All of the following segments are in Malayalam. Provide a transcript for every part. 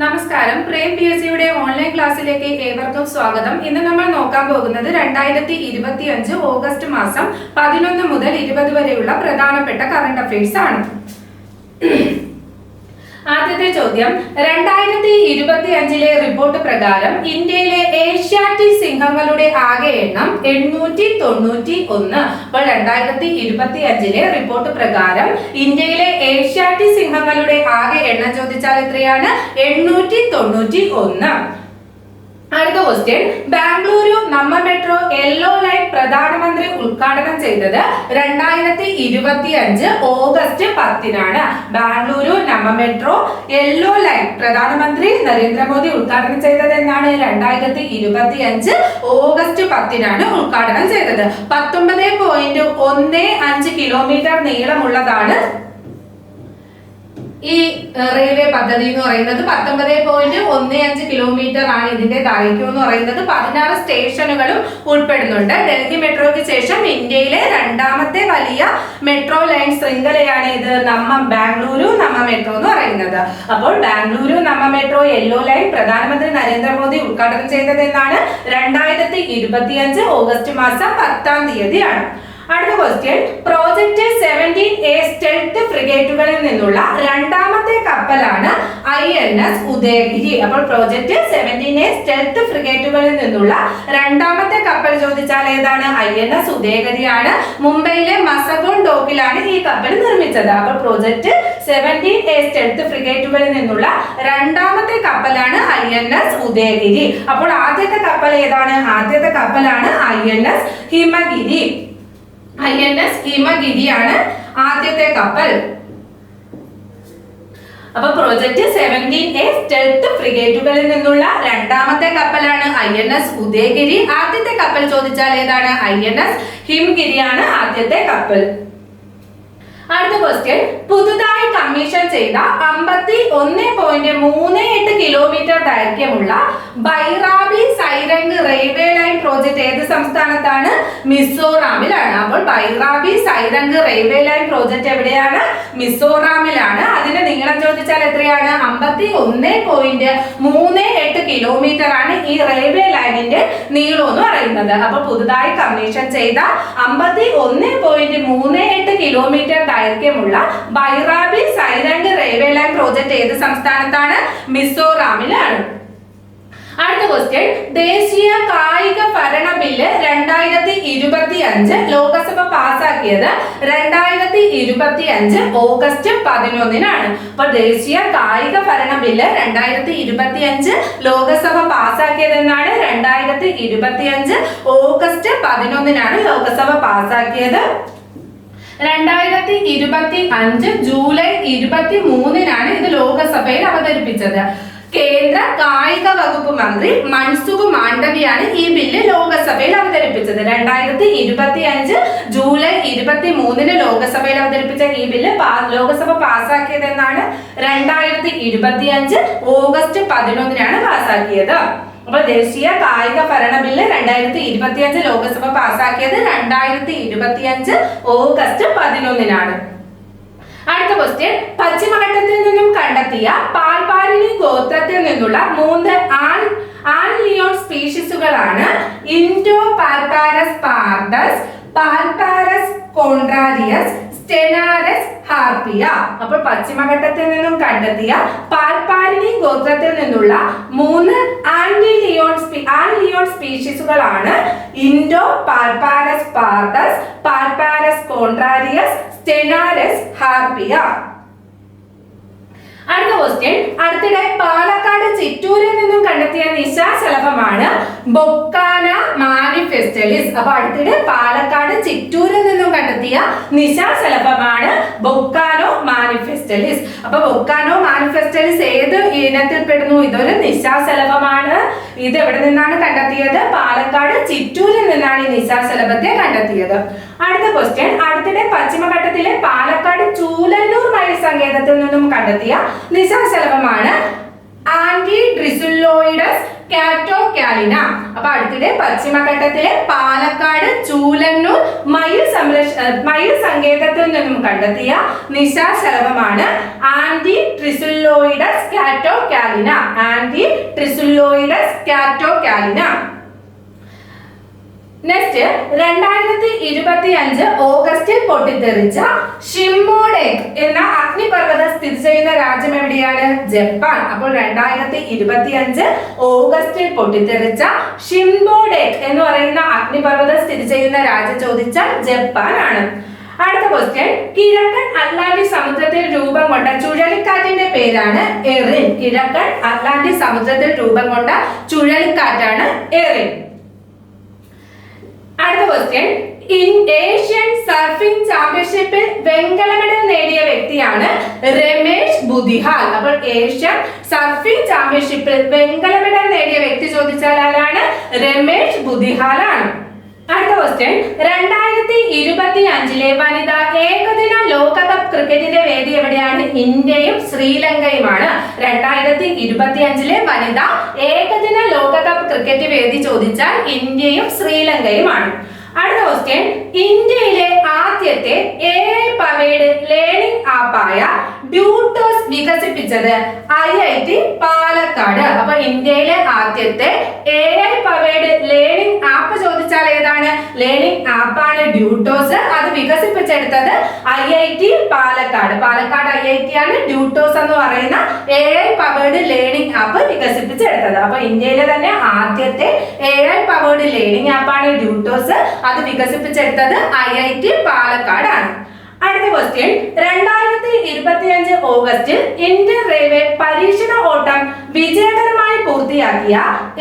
നമസ്കാരം. പ്രേം പി എസ് സിയുടെ ഓൺലൈൻ ക്ലാസ്സിലേക്ക് ഏവർക്കും സ്വാഗതം. ഇന്ന് നമ്മൾ നോക്കാൻ പോകുന്നത് 2025 ഓഗസ്റ്റ് മാസം 11 മുതൽ 20 വരെയുള്ള പ്രധാനപ്പെട്ട കറണ്ട് അഫയേഴ്സ് ആണ്. ആദ്യത്തെ ചോദ്യം, 2025 റിപ്പോർട്ട് പ്രകാരം ഇന്ത്യയിലെ ഏഷ്യാറ്റിക് സിംഹങ്ങളുടെ ആകെ എണ്ണം 891. അപ്പോൾ 2025 റിപ്പോർട്ട് പ്രകാരം ഇന്ത്യയിലെ ഏഷ്യാറ്റിക് സിംഹങ്ങളുടെ ആകെ എണ്ണം ചോദിച്ചാൽ എത്രയാണ്? 891. അടുത്ത ക്വസ്റ്റ്യൻ, ബാംഗ്ലൂരു നമ്മ മെട്രോ യെല്ലോ ലൈൻ പ്രധാനമന്ത്രി ഉദ്ഘാടനം ചെയ്തത് 2025 ഓഗസ്റ്റ് 10-നാണ്. ബാംഗ്ലൂരു നമ്മ മെട്രോ യെല്ലോ ലൈൻ പ്രധാനമന്ത്രി നരേന്ദ്രമോദി ഉദ്ഘാടനം ചെയ്തത് എന്നാണ്? 2025 ഓഗസ്റ്റ് 10-നാണ് ഉദ്ഘാടനം ചെയ്തത്. 19.15 കിലോമീറ്റർ നീളമുള്ളതാണ് ഈ റെയിൽവേ പദ്ധതി എന്ന് പറയുന്നത്. 19.15 കിലോമീറ്റർ ആണ് ഇതിന്റെ ദൈർഘ്യം എന്ന് പറയുന്നത്. 16 സ്റ്റേഷനുകളും ഉൾപ്പെടുന്നുണ്ട്. ഡൽഹി മെട്രോയ്ക്ക് ശേഷം ഇന്ത്യയിലെ രണ്ടാമത്തെ വലിയ മെട്രോ ലൈൻ ശൃംഖലയാണ് ഇത് ബാംഗ്ലൂരു നമ്മ മെട്രോ എന്ന് പറയുന്നത്. അപ്പോൾ ബാംഗ്ലൂരു നമ്മ മെട്രോ യെല്ലോ ലൈൻ പ്രധാനമന്ത്രി നരേന്ദ്രമോദി ഉദ്ഘാടനം ചെയ്തത് എന്നാണ്? 2025 ഓഗസ്റ്റ് മാസം 10-ാം തീയതിയാണ്. അടുത്ത ക്വസ്റ്റ്യൻ, പ്രോജക്ട് 17A സ്റ്റെൽത്ത് ഫ്രിഗേറ്റുകളിൽ നിന്നുള്ള രണ്ടാമത്തെ കപ്പലാണ് INS ഉദയഗിരി. അപ്പോൾ പ്രോജക്ട് 17A സ്റ്റെൽത്ത് ഫ്രിഗേറ്റുകളിൽ നിന്നുള്ള രണ്ടാമത്തെ കപ്പൽ ചോദിച്ചാൽ ഏതാണ്? INS ഉദയഗിരിയാണ്. മുംബൈയിലെ മസഗോൺ ഡോക്കിലാണ് ഈ കപ്പൽ നിർമ്മിച്ചത്. അപ്പോൾ പ്രോജക്ട് 17A സ്റ്റെൽത്ത് ഫ്രിഗേറ്റുകളിൽ നിന്നുള്ള രണ്ടാമത്തെ കപ്പലാണ് INS ഉദയഗിരി. അപ്പോൾ ആദ്യത്തെ കപ്പൽ ഏതാണ്? ആദ്യത്തെ കപ്പലാണ് INS ഹിമഗിരി. INS ഹിമഗിരിയാണ് ആദ്യത്തെ കപ്പൽ. അപ്പൊ പ്രോജക്ട് 17A സ്റ്റെൽത്ത് ഫ്രിഗേറ്റുകളിൽ നിന്നുള്ള രണ്ടാമത്തെ കപ്പലാണ് INS ഉദയഗിരി. ആദ്യത്തെ കപ്പൽ ചോദിച്ചാൽ ഏതാണ്? INS ഹിമഗിരിയാണ് ആദ്യത്തെ കപ്പൽ. അടുത്ത ക്വസ്റ്റ്യൻ, പുതുതായി കമ്മീഷൻ ചെയ്ത 51.38 കിലോമീറ്റർ ദൈർഘ്യമുള്ള Bairabi Sairang railway line project ഏത് സംസ്ഥാനത്താണ്? മിസോറാമിലാണ്. അപ്പോൾ Bairabi Sairang railway line project എവിടെയാണ്? മിസോറാമിലാണ്. അതിന്റെ നീളം ചോദിച്ചാൽ എത്രയാണ്? 51.38 കിലോമീറ്റർ ആണ് ഈ റെയിൽവേ ലൈനിന്റെ നീളം എന്ന് പറയുന്നത്. അപ്പോൾ പുതുതായി കമ്മീഷൻ ചെയ്ത 51.38 കിലോമീറ്റർ ദൈർഘ്യമുള്ള Bairabi Sairang railway line project ഏത് സംസ്ഥാനത്താണ്? മിസോറാമിലാണ്. അടുത്ത ക്വസ്റ്റ്യൻ, ദേശീയ കായിക ഭരണ ബില്ല് 2025 ലോകസഭ പാസാക്കിയത് 2025 ഓഗസ്റ്റ് 11-നാണ്. അപ്പൊ ദേശീയ കായിക ഭരണ ബില്ല് 2025 ലോകസഭ പാസാക്കിയത് എന്നാണ്? 2025 ഓഗസ്റ്റ് 11-നാണ് ലോകസഭ പാസാക്കിയത്. 2025 ജൂലൈ 23-നാണ് ഇത് ലോകസഭയിൽ അവതരിപ്പിച്ചത്. കേന്ദ്ര കായിക വകുപ്പ് മന്ത്രി മൻസുഖ് മാണ്ഡവ്യാണ് ഈ ബില്ല് ലോകസഭയിൽ അവതരിപ്പിച്ചത്. 2025 ജൂലൈ 23-ന് ലോകസഭയിൽ അവതരിപ്പിച്ച ഈ ബില്ല് ലോകസഭ പാസാക്കിയത് എന്നാണ്? 2025 ഓഗസ്റ്റ് 11-നാണ് പാസാക്കിയത്. അപ്പോൾ ദേശീയ കായിക ഭരണ ബില്ല് 2025 ലോകസഭ പാസാക്കിയത് 2025 ഓഗസ്റ്റ് 11-നാണ്. അടുത്ത ക്വസ്റ്റ്യൻ, പശ്ചിമഘട്ടത്തിൽ നിന്നും കണ്ടെത്തിയ പാൽപാരിണി ഗോത്രത്തിൽ നിന്നുള്ള 3 ആൻ ലിയോൺ സ്പീഷീസുകളാണ് ഇൻഡോ പാൽപാരസ് പാർഡസ്, പാൽപാരസ് കോൺട്രാരിയസ്, സ്റ്റെനാരസ് ഹാർപിയ. അപ്പോൾ പശ്ചിമഘട്ടത്തിൽ നിന്നും കണ്ടെത്തിയ പാൽപാരിണി ഗോത്രത്തിൽ നിന്നുള്ള 3 ആൻ ലിയോൺ സ്പീഷീസുകളാണ് ഇൻഡോ പാൽപാരസ് പാർഡസ്, പാൽപാരസ് കോൺട്രാരിയസ്, സ്റ്റെനാരസ് ഹാർപിയ. അടുത്ത ക്വസ്റ്റ്യൻ, അടുത്തിടെ പാലക്കാട് ചിറ്റൂരിൽ നിന്നും കണ്ടെത്തിയ നിശാശലഭമാണ് ബൊക്കാന മാനിഫെസ്റ്റലിസ്. അപ്പൊ അടുത്തിടെ പാലക്കാട് ചിറ്റൂരിൽ നിന്നും കണ്ടെത്തിയ നിശാശലഭമാണ് ബൊക്കാനോ മാനിഫെസ്റ്റലിസ്. അപ്പൊ ബൊക്കാനോ മാനിഫെസ്റ്റലിസ് ഏത് ഇനത്തിൽപ്പെടുന്നു? ഇതൊരു നിശാശലഭമാണ്. ഇത് എവിടെ നിന്നാണ് കണ്ടെത്തിയത്? പാലക്കാട് ചിറ്റൂരിൽ നിന്നാണ് ഈ നിശാശലഭത്തെ കണ്ടെത്തിയത്. അടുത്ത ക്വസ്റ്റ്യൻ, അടുത്തിടെ പശ്ചിമഘട്ടത്തിലെ പാലക്കാട് ചൂലന്നൂർ മയിൽ സങ്കേതത്തിൽ നിന്നും കണ്ടെത്തിയ നിശാശലഭമാണ് ആന്റിഡ്രിസുലോയിഡസ് കാറ്റോകാലിന. അപ്പൊ അടുത്തിടെ പശ്ചിമഘട്ടത്തിലെ പാലക്കാട് ചൂലന്നൂർ മയിൽ സങ്കേതത്തിൽ നിന്നും കണ്ടെത്തിയ നിശാശലഭമാണ് ആന്റി ട്രിസുല്ലോയിഡസ് കാറ്റോകാലിന. ആന്റി ട്രിസുല്ലോയിഡസ് കാറ്റോകാലിന. നെക്സ്റ്റ് 2025 ഓഗസ്റ്റിൽ പൊട്ടിത്തെറിച്ച ഷിംബോഡേക് എന്ന അഗ്നിപർവ്വതം സ്ഥിതി ചെയ്യുന്ന രാജ്യം എവിടെയാണ്? ജപ്പാൻ. അപ്പോൾ 2025 ഓഗസ്റ്റിൽ പൊട്ടിത്തെറിച്ച ഷിംബോഡേക് എന്ന് പറയുന്ന അഗ്നിപർവ്വതം സ്ഥിതി ചെയ്യുന്ന രാജ്യം ചോദിച്ചാൽ ജപ്പാൻ ആണ്. അടുത്ത ക്വസ്റ്റ്യൻ, കിഴക്കൻ അറ്റ്ലാന്റിക് സമുദ്രത്തിൽ രൂപം കൊണ്ട ചുഴലിക്കാറ്റിന്റെ പേരാണ് എറിൻ. കിഴക്കൻ അറ്റ്ലാന്റിക് സമുദ്രത്തിൽ രൂപം കൊണ്ട ചുഴലിക്കാറ്റാണ് എറിൻ. അടുത്ത ക്വസ്റ്റ്യൻ, ഏഷ്യൻ സർഫിംഗ് ചാമ്പ്യൻഷിപ്പിൽ വെങ്കല മെഡൽ നേടിയ വ്യക്തിയാണ് രമേശ് ബുദിഹാൽ. അപ്പോൾ ഏഷ്യൻ സർഫിംഗ് ചാമ്പ്യൻഷിപ്പിൽ വെങ്കല മെഡൽ നേടിയ വ്യക്തി ചോദിച്ചാൽ ആരാണ്? രമേശ് ബുദിഹാൽ ആണ്. അടുത്ത ക്വസ്റ്റ്യൻ, 2025 വനിതാ ഏകദിന ലോകകപ്പ് ക്രിക്കറ്റിന്റെ വേദി എവിടെയാണ്? ഇന്ത്യയും ശ്രീലങ്കയുമാണ്. 2025 വനിതാ ഏകദിന ലോകകപ്പ് ക്രിക്കറ്റ് വേദി ചോദിച്ചാൽ ഇന്ത്യയും ശ്രീലങ്കയുമാണ്. അടുത്ത ക്വസ്റ്റ്യൻ, ഇന്ത്യയിലെ ആദ്യത്തെ AI പവേഡ് ലേണിംഗ് ആപ്പായ ഡ്യൂട്ടോസ് വികസിപ്പിച്ചത് IIT പാലക്കാട്. അപ്പൊ ഇന്ത്യയിലെ ആദ്യത്തെ AI പവേഡ് ലേണിംഗ് ആപ്പ് ചോദിച്ചാൽ ഏതാണ്? ലേണിംഗ് ആപ്പാണ് ഡ്യൂട്ടോസ്. അത് വികസിപ്പിച്ചെടുത്തത് IIT പാലക്കാട്. പാലക്കാട് IIT ആണ് ഡ്യൂട്ടോസ് എന്ന് പറയുന്ന AI പവേഡ് ലേണിംഗ് ആപ്പ് വികസിപ്പിച്ചെടുത്തത്. അപ്പൊ ഇന്ത്യയിലെ തന്നെ ആദ്യത്തെ AI പവേഡ് ലേണിംഗ് ആപ്പാണ് ഡ്യൂട്ടോസ്. അത് വികസിപ്പിച്ചെടുത്തത് IIT പാലക്കാടാണ്. അടുത്ത ക്വസ്റ്റ്യൻ, 2025 ഓഗസ്റ്റിൽ ഇന്ത്യൻ റെയിൽവേ പരീക്ഷണ ഓട്ടം വിജയകരമായി പൂർത്തിയാക്കിയ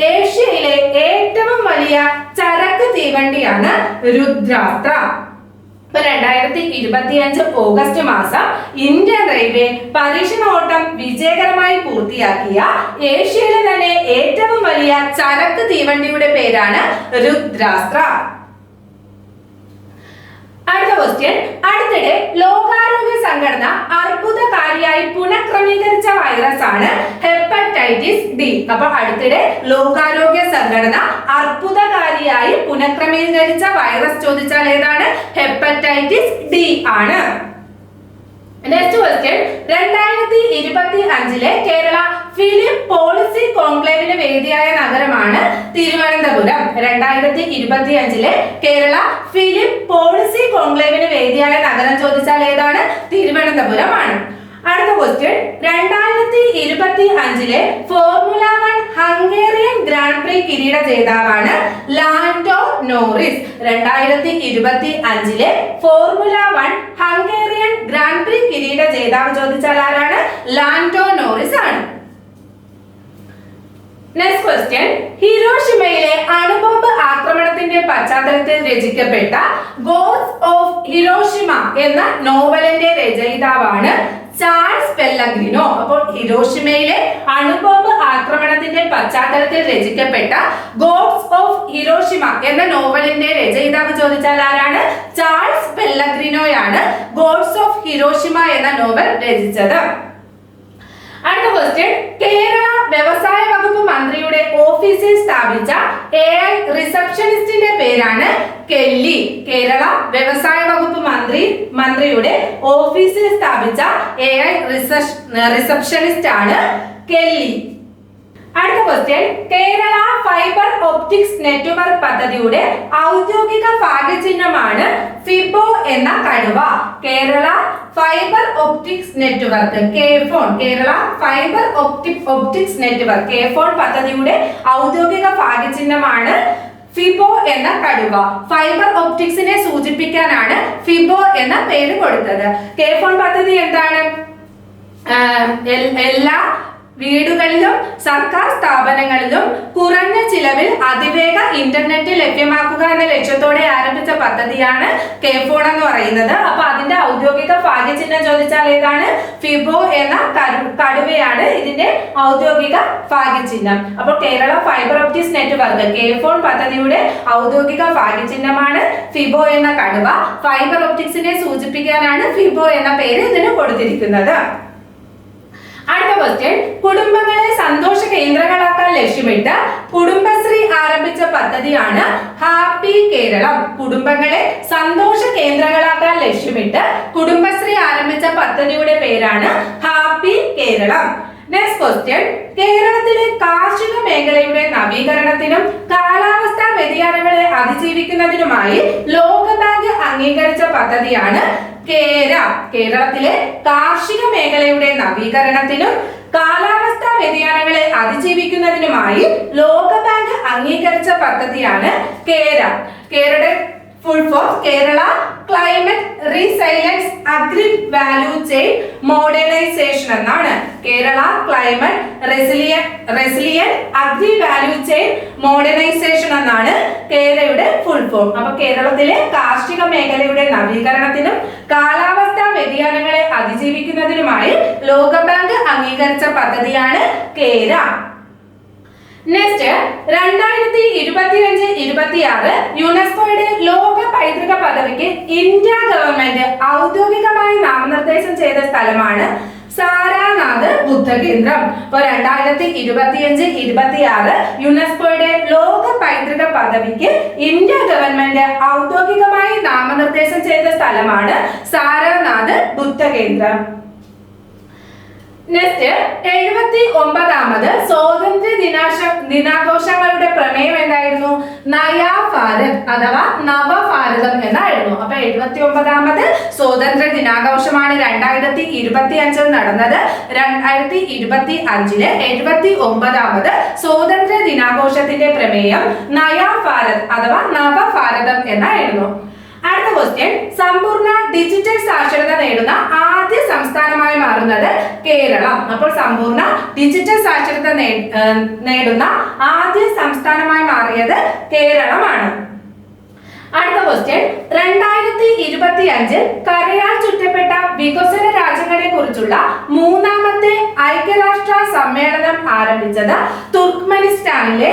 ഏഷ്യയിലെ ഏറ്റവും വലിയ ചരക്ക് തീവണ്ടിയാണ് രുദ്രാസ്ത്ര. 2025 ഓഗസ്റ്റ് മാസം ഇന്ത്യൻ റെയിൽവേ പരീക്ഷണ ഓട്ടം വിജയകരമായി പൂർത്തിയാക്കിയ ഏഷ്യയിലെ തന്നെ ഏറ്റവും വലിയ ചരക്ക് തീവണ്ടിയുടെ പേരാണ് രുദ്രാസ്ത്ര. അടുത്ത ക്വസ്റ്റ്യൻ, അടുത്തിടെ ലോകാരോഗ്യ സംഘടന അർബുദകാരിയായി പുനഃക്രമീകരിച്ച വൈറസ് ആണ് ഹെപ്പറ്റൈറ്റിസ് ഡി. അപ്പൊ അടുത്തിടെ ലോകാരോഗ്യ സംഘടന അർബുദകാരിയായി പുനഃക്രമീകരിച്ച വൈറസ് ചോദിച്ചാൽ ഏതാണ്? ഹെപ്പറ്റൈറ്റിസ് ഡി ആണ്. Next question, 2025 Kerala film policy കോൺക്ലേവിന് വേദിയായ നഗരമാണ് തിരുവനന്തപുരം. 2025 കേരള ഫിലിം പോളിസി കോൺക്ലേവിന് വേദിയായ നഗരം ചോദിച്ചാൽ ഏതാണ്? തിരുവനന്തപുരമാണ്. അടുത്ത question, 2025 formula 1 Hungarian grand prix കിരീട ജേതാവാണ് Lando Norris. 2025 formula 1 Hungarian grand prix കിരീട ജേതാവ് ചോദിച്ചാൽ ആരാണ്? ലാൻഡോ നോറിസ് ആണ്. നെക്സ്റ്റ് ക്വസ്റ്റ്യൻ, ഹിരോഷിമയിലെ അണുബോംബ് ആക്രമണത്തിന്റെ പശ്ചാത്തലത്തിൽ രചിക്കപ്പെട്ട ഗോഡ്സ് ഓഫ് ഹിരോഷിമ എന്ന നോവലിന്റെ രചയിതാവാണ് ചാൾസ് പെല്ലഗ്രിനോ. അപ്പോൾ ഹിരോഷിമയിലെ അണുബോംബ് ആക്രമണത്തിന്റെ പശ്ചാത്തലത്തിൽ രചിക്കപ്പെട്ട ഗോഡ്സ് ഓഫ് ഹിരോഷിമ എന്ന നോവലിന്റെ രചയിതാവ് ചോദിച്ചാൽ ആരാണ്? ചാൾസ് പെല്ലഗ്രിനോയാണ് ഗോഡ്സ് ഓഫ് ഹിരോഷിമ എന്ന നോവൽ രചിച്ചത്. അടുത്ത ക്വസ്റ്റ്യൻ, കേരള വ്യവസായ വകുപ്പ് മന്ത്രിയുടെ ഓഫീസിൽ സ്ഥാപിച്ച AI റിസപ്ഷനിസ്റ്റിന്റെ പേരാണ് കെല്ലി. കേരള വ്യവസായ വകുപ്പ് മന്ത്രിയുടെ ഓഫീസിൽ സ്ഥാപിച്ച AI റിസപ്ഷനിസ്റ്റ് ആണ് കെല്ലി. അടുത്ത question, Kerala fibre optics network പദ്ധതിയുടെ ഔദ്യോഗിക ഭാഗ്യചിഹ്നമാണ് ഫിബോ എന്ന കടുവ. Kerala fibre optics network KFON, Kerala fibre optics network KFON പദ്ധതിയുടെ ഔദ്യോഗിക ഭാഗ്യചിഹ്നമാണ് ഫിബോ എന്ന കടുവ. ഫൈബർ ഒപ്റ്റിക്സിനെ സൂചിപ്പിക്കാനാണ് ഫിബോ എന്ന പേര് കൊടുത്തത്. KFON പദ്ധതി എന്താണ്? എല്ലാ വീടുകളിലും സർക്കാർ സ്ഥാപനങ്ങളിലും കുറഞ്ഞ ചിലവിൽ അതിവേഗ ഇന്റർനെറ്റ് ലഭ്യമാക്കുക എന്ന ലക്ഷ്യത്തോടെ ആരംഭിച്ച പദ്ധതിയാണ് KFON എന്ന് പറയുന്നത്. അപ്പൊ അതിന്റെ ഔദ്യോഗിക ഭാഗ്യചിഹ്നം ചോദിച്ചാൽ ഏതാണ്? ഫിബോ എന്ന കടുവയാണ് ഇതിന്റെ ഔദ്യോഗിക ഭാഗ്യചിഹ്നം. അപ്പോൾ Kerala fibre optics network KFON പദ്ധതിയുടെ ഔദ്യോഗിക ഭാഗ്യചിഹ്നമാണ് ഫിബോ എന്ന കടുവ. ഫൈബർ ഒപ്റ്റിക്സിനെ സൂചിപ്പിക്കാനാണ് ഫിബോ എന്ന പേര് ഇതിന് കൊടുത്തിരിക്കുന്നത്. അടുത്ത ക്വസ്റ്റ്യൻ, കുടുംബങ്ങളെ സന്തോഷ കേന്ദ്രങ്ങളാക്കാൻ ലക്ഷ്യമിട്ട് കുടുംബശ്രീ ആരംഭിച്ച പദ്ധതിയാണ് ഹാപ്പി കേരളം. കുടുംബങ്ങളെ സന്തോഷ കേന്ദ്രങ്ങളാക്കാൻ ലക്ഷ്യമിട്ട് കുടുംബശ്രീ ആരംഭിച്ച പദ്ധതിയുടെ പേരാണ് ഹാപ്പി കേരളം. നെക്സ്റ്റ് ക്വസ്റ്റ്യൻ, കേരളത്തിലെ കാർഷിക മേഖലയുടെ നവീകരണത്തിനും കാലാവസ്ഥാ വ്യതിയാനങ്ങളെ അതിജീവിക്കുന്നതിനുമായി ലോകബാങ്ക് അംഗീകരിച്ച പദ്ധതിയാണ് കേര. കേരളത്തിലെ കാർഷിക മേഖലയുടെ നവീകരണത്തിനും കാലാവസ്ഥാ വ്യതിയാനങ്ങളെ അതിജീവിക്കുന്നതിനുമായി ലോകബാങ്ക് അംഗീകരിച്ച പദ്ധതിയാണ് KERA. Kerala full form Kerala climate resilience agri value chain modernisation എന്നാണ്. Kerala climate resilience agri value chain modernisation എന്നാണ് കേരളയുടെ ഫുൾ ഫോം. അപ്പൊ കേരളത്തിലെ കാർഷിക മേഖലയുടെ നവീകരണത്തിനും കാലാവസ്ഥാ വ്യതിയാനങ്ങളെ അതിജീവിക്കുന്നതിനുമായി ലോകബാങ്ക് അംഗീകരിച്ച പദ്ധതിയാണ് കേര. നെക്സ്റ്റ്, 2025-26 യുനെസ്കോയുടെ ലോക പൈതൃക പദവിക്ക് ഇന്ത്യ ഗവൺമെന്റ് ഔദ്യോഗികമായി നാമനിർദ്ദേശം ചെയ്ത സ്ഥലമാണ് സാരാനാഥ് ബുദ്ധകേന്ദ്രം. അപ്പൊ 2025-26 യുനെസ്കോയുടെ ലോക പൈതൃക പദവിക്ക് ഇന്ത്യ ഗവൺമെന്റ് ഔദ്യോഗികമായി നാമനിർദ്ദേശം ചെയ്ത സ്ഥലമാണ് സാരാനാഥ് ബുദ്ധകേന്ദ്രം. നെക്സ്റ്റ്, 79ാമത് സ്വാതന്ത്ര്യ ദിനാഘോഷങ്ങളുടെ പ്രമേയം എന്തായിരുന്നു? നയാ ഭാരത് അഥവാ നവഭാരതം എന്നായിരുന്നു. അപ്പൊ 79ാമത് സ്വാതന്ത്ര്യ ദിനാഘോഷമാണ് 2025 നടന്നത്. 2025 79ാമത് സ്വാതന്ത്ര്യ ദിനാഘോഷത്തിന്റെ പ്രമേയം നയാ ഭാരത് അഥവാ നവഭാരതം എന്നായിരുന്നു. അടുത്ത ക്വസ്റ്റ്യൻ, സമ്പൂർണ്ണ ഡിജിറ്റൽ സാക്ഷരത നേടുന്ന ആദ്യ സംസ്ഥാനമായി മാറുന്നത് കേരളം. അപ്പോൾ സമ്പൂർണ്ണ ഡിജിറ്റൽ സാക്ഷരത നേടുന്ന ആദ്യ സംസ്ഥാനമായി മാറിയത് കേരളമാണ്. അടുത്ത ക്വസ്റ്റ്യൻ, 2025 കരയാൽ ചുറ്റപ്പെട്ട വികസന രാജ്യങ്ങളെ കുറിച്ചുള്ള 3ാമത്തെ ഐക്യരാഷ്ട്ര സമ്മേളനം ആരംഭിച്ചത് തുർക്ക്മെനിസ്ഥാനിലെ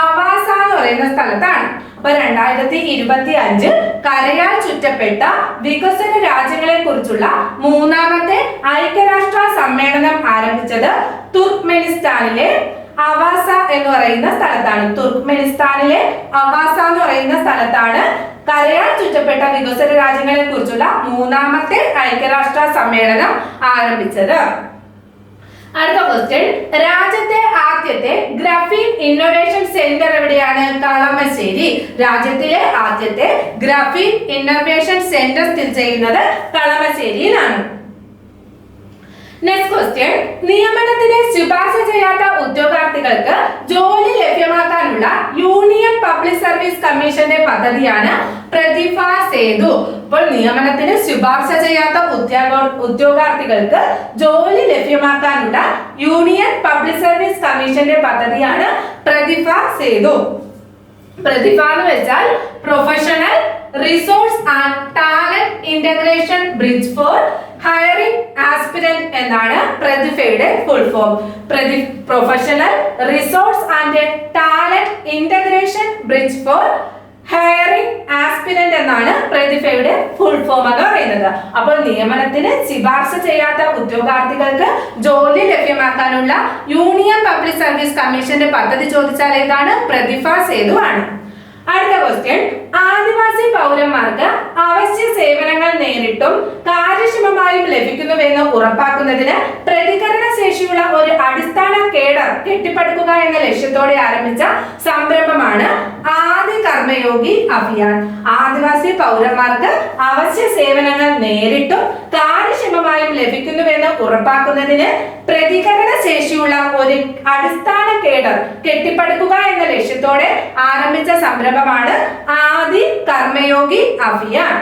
അവാസ എന്ന് പറയുന്ന സ്ഥലത്താണ്. അപ്പൊ 2025 കരയാൽ ചുറ്റപ്പെട്ട വികസന രാജ്യങ്ങളെ കുറിച്ചുള്ള 3ാമത്തെ ഐക്യരാഷ്ട്ര സമ്മേളനം ആരംഭിച്ചത് തുർക്ക്മെനിസ്ഥാനിലെ അവാസ എന്ന് പറയുന്ന സ്ഥലത്താണ്. തുർക്ക്മെനിസ്ഥാനിലെ അവാസ എന്ന് പറയുന്ന സ്ഥലത്താണ് കരയാൽ ചുറ്റപ്പെട്ട വികസന രാജ്യങ്ങളെ കുറിച്ചുള്ള 3ാമത്തെ ഐക്യരാഷ്ട്ര സമ്മേളനം ആരംഭിച്ചത്. അടുത്ത ക്വസ്റ്റ്യൻ, രാജ്യത്തെ ആദ്യത്തെ ഗ്രാഫീൻ ഇന്നോവേഷൻ സെന്റർ എവിടെയാണ്? കളമശ്ശേരി. രാജ്യത്തിലെ ആദ്യത്തെ ഗ്രാഫീൻ ഇന്നോവേഷൻ സെന്റർ സ്ഥിതി ചെയ്യുന്നത് കളമശ്ശേരിയിലാണ്. നെക്സ്റ്റ് ക്വസ്റ്റ്യൻ, നിയമനത്തിന് ശുപാർശ ചെയ്യാത്ത ഉദ്യോഗാർത്ഥികൾക്ക് ജോലി ലഭ്യമാക്കാനുള്ള യൂണിയൻ പബ്ലിക് സർവീസ് കമ്മീഷന്റെ പദ്ധതിയാണ് പ്രതിഭ സേതു. അപ്പോൾ നിയമനത്തിന് ശുപാർശ ചെയ്യാത്ത ഉദ്യോഗാർത്ഥികൾക്ക് ജോലി ലഭ്യമാക്കാനുള്ള യൂണിയൻ പബ്ലിക് സർവീസ് കമ്മീഷന്റെ പദ്ധതിയാണ് പ്രതിഭ സേതു. പ്രതിഭ എന്ന് വെച്ചാൽ professional resource and talent integration bridge for hiring aspirant എന്നാണ് പ്രതിഭയുടെ full form. Professional resource and talent integration bridge for hiring aspirant എന്നാണ് പ്രതിഭയുടെ ഫുൾ ഫോം എന്ന് പറയുന്നത്. അപ്പോൾ നിയമനത്തിന് ശുപാർശ ചെയ്യാത്ത ഉദ്യോഗാർത്ഥികൾക്ക് ജോലി ലഭ്യമാക്കാനുള്ള യൂണിയൻ പബ്ലിക് സർവീസ് കമ്മീഷന്റെ പദ്ധതി ചോദിച്ചാൽ ഏതാണ്? പ്രതിഭ സേതു ആണ്. അടുത്ത ക്വസ്റ്റ്യൻ, ആദിവാസി പൗരന്മാർക്ക് അവശ്യ സേവനങ്ങൾ നേരിട്ടും കാര്യക്ഷമമായും ലഭിക്കുന്നുവെന്ന് ഉറപ്പാക്കുന്നതിന് പ്രതികരണ ശേഷിയുള്ള ഒരു അടിസ്ഥാന കേഡർ കെട്ടിപ്പടുക്കുക എന്ന ലക്ഷ്യത്തോടെ ആരംഭിച്ച സംരംഭമാണ് ആദി കർമ്മയോഗി അഭിയാൻ. ആദിവാസി പൗരന്മാർക്ക് അവശ്യ സേവനങ്ങൾ നേരിട്ടും കാര്യക്ഷമമായും ലഭിക്കുന്നുവെന്ന് ഉറപ്പാക്കുന്നതിന് പ്രതികരണ ശേഷിയുള്ള ഒരു അടിസ്ഥാന കേഡർ കെട്ടിപ്പടുക്കുക എന്ന ലക്ഷ്യത്തോടെ ആരംഭിച്ച സംരംഭമാണ് ആദി കർമ്മയോഗി അഭിയാൻ.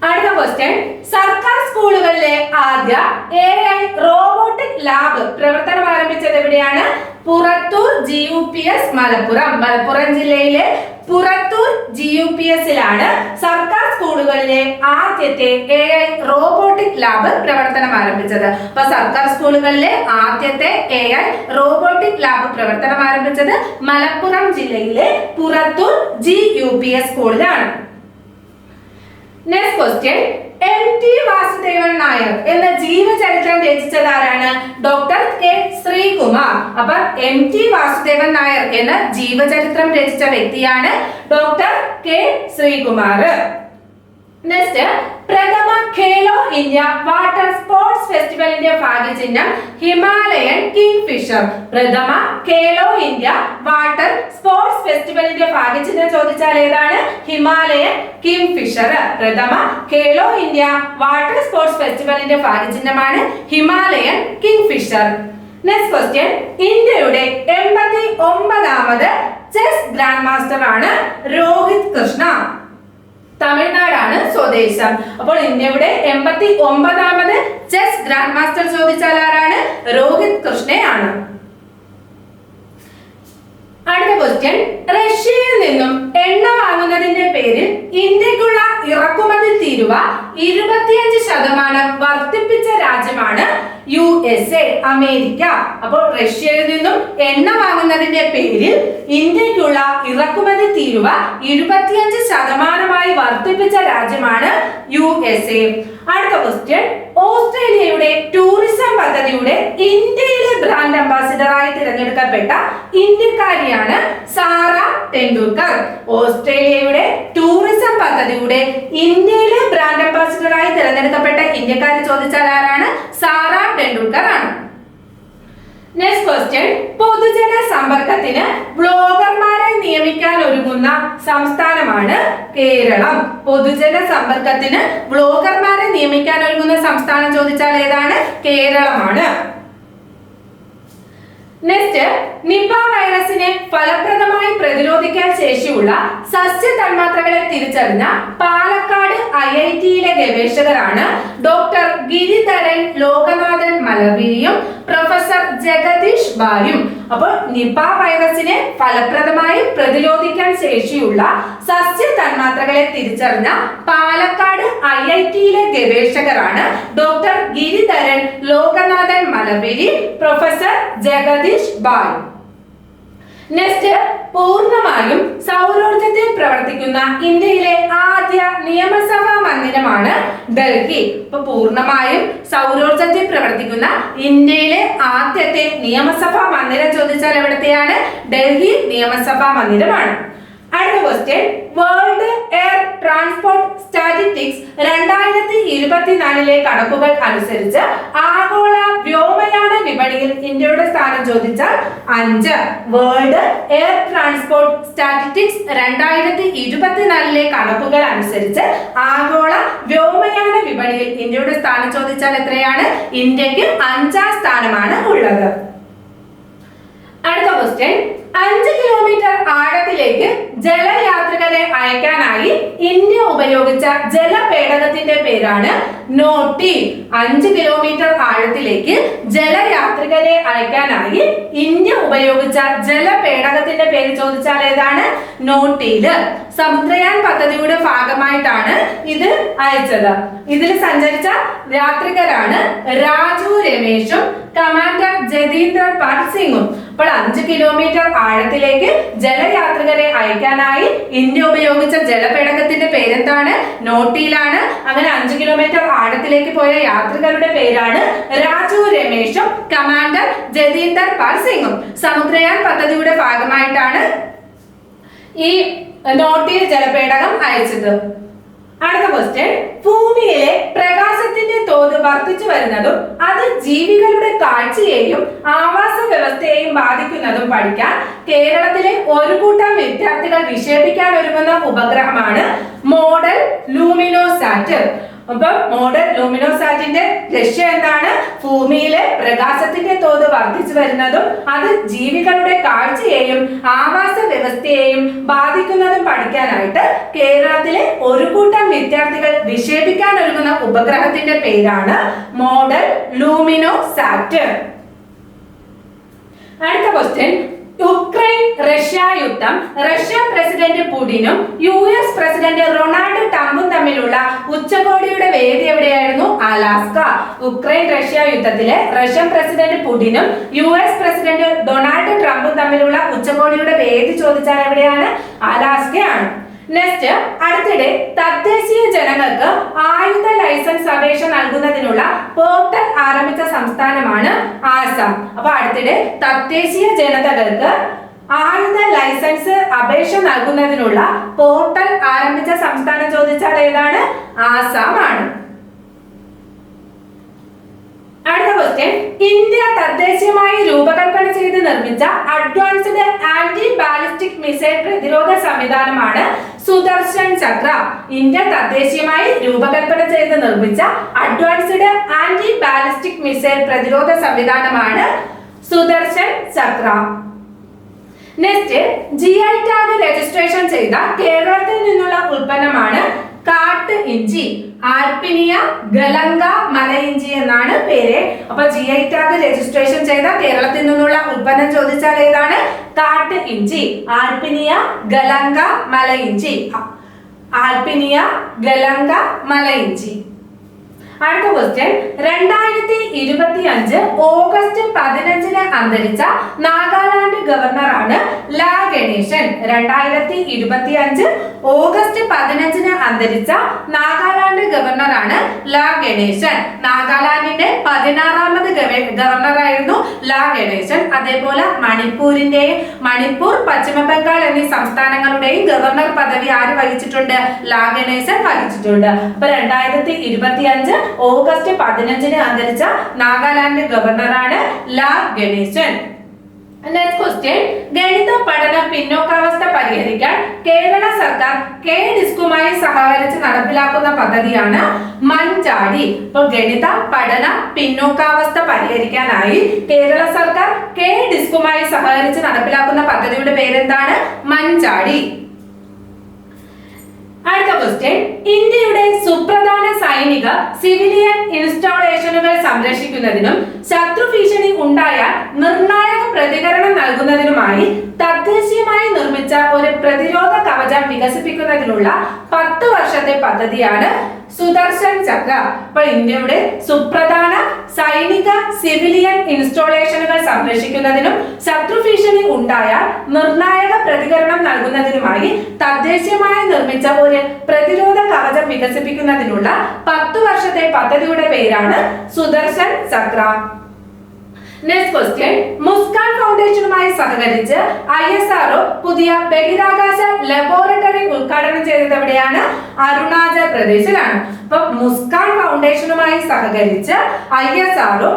അടുത്ത ക്വസ്റ്റ്യൻ, സർക്കാർ സ്കൂളുകളിലെ ആദ്യ AI റോബോട്ടിക് ലാബ് പ്രവർത്തനം ആരംഭിച്ചത് എവിടെയാണ്? പുറത്തൂർ GUPS മലപ്പുറം ജില്ലയിലെ പുറത്തൂർ GUPSലാണ് സർക്കാർ സ്കൂളുകളിലെ ആദ്യത്തെ AI റോബോട്ടിക് ലാബ് പ്രവർത്തനം ആരംഭിച്ചത്. അപ്പൊ സർക്കാർ സ്കൂളുകളിലെ ആദ്യത്തെ AI റോബോട്ടിക് ലാബ് പ്രവർത്തനം ആരംഭിച്ചത് മലപ്പുറം ജില്ലയിലെ പുറത്തൂർ GUPS സ്കൂളിലാണ്. Next question, MT Vasudevan Nair എന്ന ജീവചരിത്രം രചിച്ചത് ആരാണ്? Doctor K Sreekumar. അപ്പൊ MT വാസുദേവൻ നായർ എന്ന ജീവചരിത്രം രചിച്ച വ്യക്തിയാണ് ഡോക്ടർ കെ ശ്രീകുമാർ. നെക്സ്റ്റ്, പ്രഥമ ഖേലോ ഇന്ത്യ വാട്ടർ സ്പോർട്സ് ഫെസ്റ്റിവലിന്റെ ഭാഗ്യചിഹ്നം ഹിമാലയൻ കിങ് ഫിഷർ. പ്രഥമ ഖേലോ ഇന്ത്യ വാട്ടർ സ്പോർട്സ് ഫെസ്റ്റിവലിന്റെ ഭാഗ്യചിഹ്നം ചോദിച്ചാൽ ഏതാണ്? Himalayan kingfisher. പ്രഥമ ഖേലോ ഇന്ത്യ വാട്ടർ സ്പോർട്സ് ഫെസ്റ്റിവലിന്റെ ഭാഗ്യചിഹ്നമാണ് Himalayan kingfisher. Next question, ഇന്ത്യയുടെ 89ാമത് ചെസ് ഗ്രാൻഡ് മാസ്റ്റർ ആണ് രോഹിത് കൃഷ്ണ. തമിഴ്നാടാണ് സ്വദേശം. അപ്പോൾ ഇന്ത്യയുടെ 89ാമത് ചെസ് ഗ്രാൻഡ് മാസ്റ്റർ ചോദിച്ചാൽ ആരാണ്? രോഹിത് കൃഷ്ണയാണ്. അടുത്ത ക്വസ്റ്റ്യൻ, റഷ്യയിൽ നിന്നും എണ്ണ വാങ്ങുന്നതിന്റെ പേരിൽ ഇന്ത്യക്കുള്ള ഇറക്കുമതി തീരുവ 25% വർദ്ധിപ്പിച്ച രാജ്യമാണ് USA, അമേരിക്ക. അപ്പോൾ റഷ്യയിൽ നിന്നും എണ്ണ വാങ്ങുന്നതിന്റെ പേരിൽ ഇന്ത്യക്കുള്ള ഇറക്കുമതി തീരുവ 25% വർദ്ധിപ്പിച്ച രാജ്യമാണ് USA. അടുത്ത ക്വസ്റ്റ്യൻ, ഓസ്ട്രേലിയയുടെ ടൂറിസം പദ്ധതിയുടെ ഇന്ത്യയിലെ ബ്രാൻഡ് അംബാസിഡറായി തിരഞ്ഞെടുക്കപ്പെട്ട ഇന്ത്യക്കാരിയാണ് സാറ ടെണ്ടുൽക്കർ. ഓസ്ട്രേലിയയുടെ ടൂറിസം പദ്ധതിയുടെ ഇന്ത്യയിലെ ബ്രാൻഡ് അംബാസിഡറായി തിരഞ്ഞെടുക്കപ്പെട്ട ഇന്ത്യക്കാരി ചോദിച്ചാൽ ആരാണ്? സാറ ടെണ്ടുൽക്കർ ആണ്. നെക്സ്റ്റ് ക്വസ്റ്റ്യൻ, പൊതുജന സമ്പർക്കത്തിന് ബ്ലോഗർമാരെ നിയമിക്കാൻ ഒരുങ്ങുന്ന സംസ്ഥാനമാണ് കേരളം. പൊതുജന സമ്പർക്കത്തിന് ബ്ലോഗർമാരെ നിയമിക്കാൻ ഒരുങ്ങുന്ന സംസ്ഥാനം ചോദിച്ചാൽ ഏതാണ്? കേരളമാണ്. നെക്സ്റ്റ്, നിപ വൈറസിനെ ഫലപ്രദമായി പ്രതിരോധിക്കാൻ ശേഷിയുള്ള സസ്യ തന്മാത്രകളെ തിരിച്ചറിഞ്ഞ പാലക്കാട് IIT-യിലെ ഗവേഷകരാണ് ഡോക്ടർ ഗിരിധരൻ ലോകനാഥൻ മലർവിഴിയും പ്രൊഫസർ ജഗദീഷ് ബായും. അപ്പോൾ നിപ വൈറസിനെ ഫലപ്രദമായി പ്രതിരോധിക്കാൻ ശേഷിയുള്ള സസ്യ തന്മാത്രകളെ തിരിച്ചറിഞ്ഞ പാലക്കാട് IIT-യിലെ ഗവേഷകരാണ് ഡോക്ടർ ഗിരിധരൻ ലോകനാഥൻ മലർവിഴി, പ്രൊഫസർ ജഗദീഷ് ബായ്. നെക്സ്റ്റ്, പൂർണ്ണമായും സൗരോർജത്തിൽ പ്രവർത്തിക്കുന്ന ഇന്ത്യയിലെ ആദ്യ നിയമസഭാ മന്ദിരമാണ് ഡൽഹി. ഇപ്പൊ പൂർണ്ണമായും സൗരോർജത്തിൽ പ്രവർത്തിക്കുന്ന ഇന്ത്യയിലെ ആദ്യത്തെ നിയമസഭാ മന്ദിരം ചോദിച്ചാൽ എവിടത്തെയാണ്? ഡൽഹി നിയമസഭാ മന്ദിരമാണ്. അടുത്ത question, world air transport statistics 2024 കണക്കുകൾ അനുസരിച്ച് ആഗോള വ്യോമയാന വിപണിയിൽ ഇന്ത്യയുടെ സ്ഥാനം ചോദിച്ചാൽ 5. വേൾഡ് എയർ ട്രാൻസ്പോർട്ട് സ്റ്റാറ്റിസ്റ്റിക്സ് 2024 കണക്കുകൾ അനുസരിച്ച് ആഗോള വ്യോമയാന വിപണിയിൽ ഇന്ത്യയുടെ സ്ഥാനം ചോദിച്ചാൽ എത്രയാണ്? ഇന്ത്യക്ക് 5ാം സ്ഥാനമാണ് ഉള്ളത്. അടുത്ത ക്വസ്റ്റ്യൻ, 5 കിലോമീറ്റർ ആഴത്തിലേക്ക് ജലയാത്രികരെ അയക്കാനായി ഇന്ത്യ ഉപയോഗിച്ച ജലപേടകത്തിന്റെ പേരാണ് നോട്ടി. 5 കിലോമീറ്റർ ആഴത്തിലേക്ക് ജലയാത്രികരെ അയക്കാനായി ഇന്ത്യ ഉപയോഗിച്ച ജലപേടകത്തിന്റെ പേര് ചോദിച്ചാൽ ഏതാണ്? നോട്ടിയില്. സമുദ്രയാൻ പദ്ധതിയുടെ ഭാഗമായിട്ടാണ് ഇത് അയച്ചത്. ഇതിൽ സഞ്ചരിച്ച യാത്രികരാണ് രാജു രമേശും കമാൻഡർ ജതീന്ദ്ര പാൽ സിംഗും. അപ്പോൾ 5 കിലോമീറ്റർ ആഴത്തിലേക്ക് ജലയാത്രികരെ അയക്കാനായി ഇന്ത്യ ഉപയോഗിച്ച ജലപേടകത്തിന്റെ പേരെന്താണ്? നോട്ടിയിലാണ്. അങ്ങനെ 5 കിലോമീറ്റർ ആഴത്തിലേക്ക് പോയ യാത്രികരുടെ പേരാണ് രാജു രമേശും കമാൻഡർ ജതീന്ദർ പാൽ സിംഗും. സമുദ്രയാൻ പദ്ധതിയുടെ ഭാഗമായിട്ടാണ് ഈ നോട്ടിയിൽ ജലപേടകം അയച്ചത്. അടുത്ത ക്വസ്റ്റ്യൻ, ഭൂമിയിലെ പ്രകാശത്തിന്റെ തോത് വർദ്ധിച്ചു വരുന്നതും അത് ജീവികളുടെ കാഴ്ചയെയും ആവാസ വ്യവസ്ഥയെയും ബാധിക്കുന്നതും പഠിക്കാൻ കേരളത്തിലെ ഒരു കൂട്ടം വിദ്യാർത്ഥികൾ വിക്ഷേപിക്കാൻ ഒരുങ്ങുന്ന ഉപഗ്രഹമാണ് മോഡൽ ലൂമിനോസാറ്റ്. അപ്പൊ മോഡൽ ലൂമിനോസാറ്റിന്റെ ലക്ഷ്യം എന്താണ്? ഭൂമിയിലെ പ്രകാശത്തിന്റെ തോത് വർദ്ധിച്ചു വരുന്നതും അത് ജീവികളുടെ കാഴ്ചയെയും ആവാസ വ്യവസ്ഥയെയും ബാധിക്കുന്നതും പഠിക്കാനായിട്ട് കേരളത്തിലെ ഒരു കൂട്ടം വിദ്യാർത്ഥികൾ വിക്ഷേപിക്കാൻ ഒരുങ്ങുന്ന ഉപഗ്രഹത്തിന്റെ പേരാണ് മോഡൽ ലൂമിനോസാറ്റ്. അടുത്ത ക്വസ്റ്റ്യൻ, യുക്രൈൻ റഷ്യ യുദ്ധം റഷ്യൻ പ്രസിഡന്റ് പുടിനും US പ്രസിഡന്റ് റൊണാൾഡ് ട്രംപും തമ്മിലുള്ള ഉച്ചകോടിയുടെ വേദി എവിടെയായിരുന്നു? അലാസ്ക. യുക്രൈൻ റഷ്യ യുദ്ധത്തിലെ റഷ്യൻ പ്രസിഡന്റ് പുടിനും US പ്രസിഡന്റ് ഡൊണാൾഡ് ട്രംപും തമ്മിലുള്ള ഉച്ചകോടിയുടെ വേദി ചോദിച്ചാൽ എവിടെയാണ്? അലാസ്കയാണ്. നെക്സ്റ്റ്, അടുത്തിടെ തദ്ദേശീയ ജനങ്ങൾക്ക് ആയുധ ലൈസൻസ് അപേക്ഷ നൽകുന്നതിനുള്ള പോർട്ടൽ ആരംഭിച്ച സംസ്ഥാനമാണ് ആസാം. അപ്പൊ അടുത്തിടെ തദ്ദേശീയ ജനതകൾക്ക് ആയുധ ലൈസൻസ് അപേക്ഷ നൽകുന്നതിനുള്ള പോർട്ടൽ ആരംഭിച്ച സംസ്ഥാനം ചോദിച്ചാൽ ഏതാണ്? ആസാം ആണ്. അടുത്ത ക്വസ്റ്റ്യൻ, ഇന്ത്യ തദ്ദേശീയമായി രൂപകൽപ്പന ചെയ്ത് നിർമ്മിച്ച അഡ്വാൻസ്ഡ് ആന്റി ബാലിസ്റ്റിക് മിസൈൽ പ്രതിരോധ സംവിധാനമാണ് സുദർശൻ ചക്ര. ഇന്ത്യ തദ്ദേശീയമായി രൂപകൽപ്പന ചെയ്ത് നിർമ്മിച്ച അഡ്വാൻസ്ഡ് ആന്റി ബാലിസ്റ്റിക് മിസൈൽ പ്രതിരോധ സംവിധാനമാണ് സുദർശൻ ചക്ര. നെക്സ്റ്റ്, GI ടാഗ് രജിസ്ട്രേഷൻ ചെയ്ത കേരളത്തിൽ നിന്നുള്ള ഉൽപ്പന്നമാണ് കാട്ട് ഇഞ്ചി. ആൽപിനിയ ഗലങ്ക മലയിഞ്ചി എന്നാണ് പേര്. അപ്പൊ GI ടാഗ് രജിസ്ട്രേഷൻ ചെയ്ത കേരളത്തിൽ നിന്നുള്ള ഉൽപ്പന്നം ചോദിച്ചാൽ ഏതാണ്? കാട്ട് ഇഞ്ചി. ആൽപിനിയ ഗലങ്ക മലയിഞ്ചി. ആൽപിനിയ ഗലങ്ക മലയിഞ്ചി. അടുത്ത ക്വസ്റ്റ്യൻ, 2025 ഓഗസ്റ്റ് 15 അന്തരിച്ച നാഗാലാൻഡ് ഗവർണറാണ് ലാ ഗണേശൻ. 2025 ഓഗസ്റ്റ് 15 അന്തരിച്ച നാഗാലാൻഡ് ഗവർണറാണ് ലാ ഗണേശൻ. നാഗാലാൻഡിന്റെ 16ാമത് ഗവർണറായിരുന്നു ലാ ഗണേശൻ. അതേപോലെ മണിപ്പൂർ, പശ്ചിമ ബംഗാൾ എന്നീ സംസ്ഥാനങ്ങളുടെയും ഗവർണർ പദവി ആര് വഹിച്ചിട്ടുണ്ട്? ലാ ഗണേശൻ വഹിച്ചിട്ടുണ്ട്. അപ്പൊ 2025 ഓഗസ്റ്റ് 15 അന്തരിച്ച നാഗാലാൻഡ് ഗവർണറാണ് ലാ ഗണേശൻ. നെക്സ്റ്റ് ക്വസ്റ്റ്യൻ, ഗണിത പഠന പിന്നോക്കാവസ്ഥ പരിഹരിക്കാൻ കേരള സർക്കാർ KDISCOയുമായി സഹകരിച്ച് നടപ്പിലാക്കുന്ന പദ്ധതിയാണ് മഞ്ചാടി. ഇപ്പോൾ ഗണിത പഠന പിന്നോക്കാവസ്ഥ പരിഹരിക്കാനായി കേരള സർക്കാർ KDISCOയുമായി സഹകരിച്ച് നടപ്പിലാക്കുന്ന പദ്ധതിയുടെ പേരെന്താണ്? മഞ്ചാടി. അടുത്ത ക്വസ്റ്റ്യൻ, ഇന്ത്യയുടെ സുപ്രധാന സൈനിക സിവിലിയൻ ഇൻസ്റ്റാളേഷനുകൾ സംരക്ഷിക്കുന്നതിനും ശത്രു ഭീഷണി ഉണ്ടായാൽ നിർണായക പ്രതികരണം നൽകുന്നതിനുമായി തദ്ദേശീയമായി നിർമ്മിച്ച ഒരു പ്രതിരോധ കവചം വികസിപ്പിക്കുന്നതിനുള്ള 10 വർഷത്തെ പദ്ധതിയാണ് സുദർശൻ ചക്ര. അപ്പോൾ ഇന്ത്യയുടെ സുപ്രധാന സൈനിക സിവിലിയൻ ഇൻസ്റ്റാളേഷനുകൾ സംരക്ഷിക്കുന്നതിനും ശത്രു ഭീഷണി ഉണ്ടായാൽ നിർണായക പ്രതികരണം നൽകുന്നതിനുമായി തദ്ദേശീയമായി നിർമ്മിച്ച ഒരു പ്രതിരോധ കവചം വികസിപ്പിക്കുന്നതിനുള്ള 10 വർഷത്തെ പദ്ധതിയുടെ പേരാണ് സുദർശൻ ചക്ര. നെക്സ്റ്റ് ക്വസ്റ്റ്യൻ, മുസ്കാൻ ഫൗണ്ടേഷനുമായി സഹകരിച്ച് ISRO പുതിയ ബഹിരാകാശ ലബോറട്ടറി ഉദ്ഘാടനം ചെയ്തത് എവിടെയാണ്? അരുണാചൽ പ്രദേശിലാണ്. അപ്പൊ മുസ്കാൻ ഫൗണ്ടേഷനുമായി സഹകരിച്ച് ISRO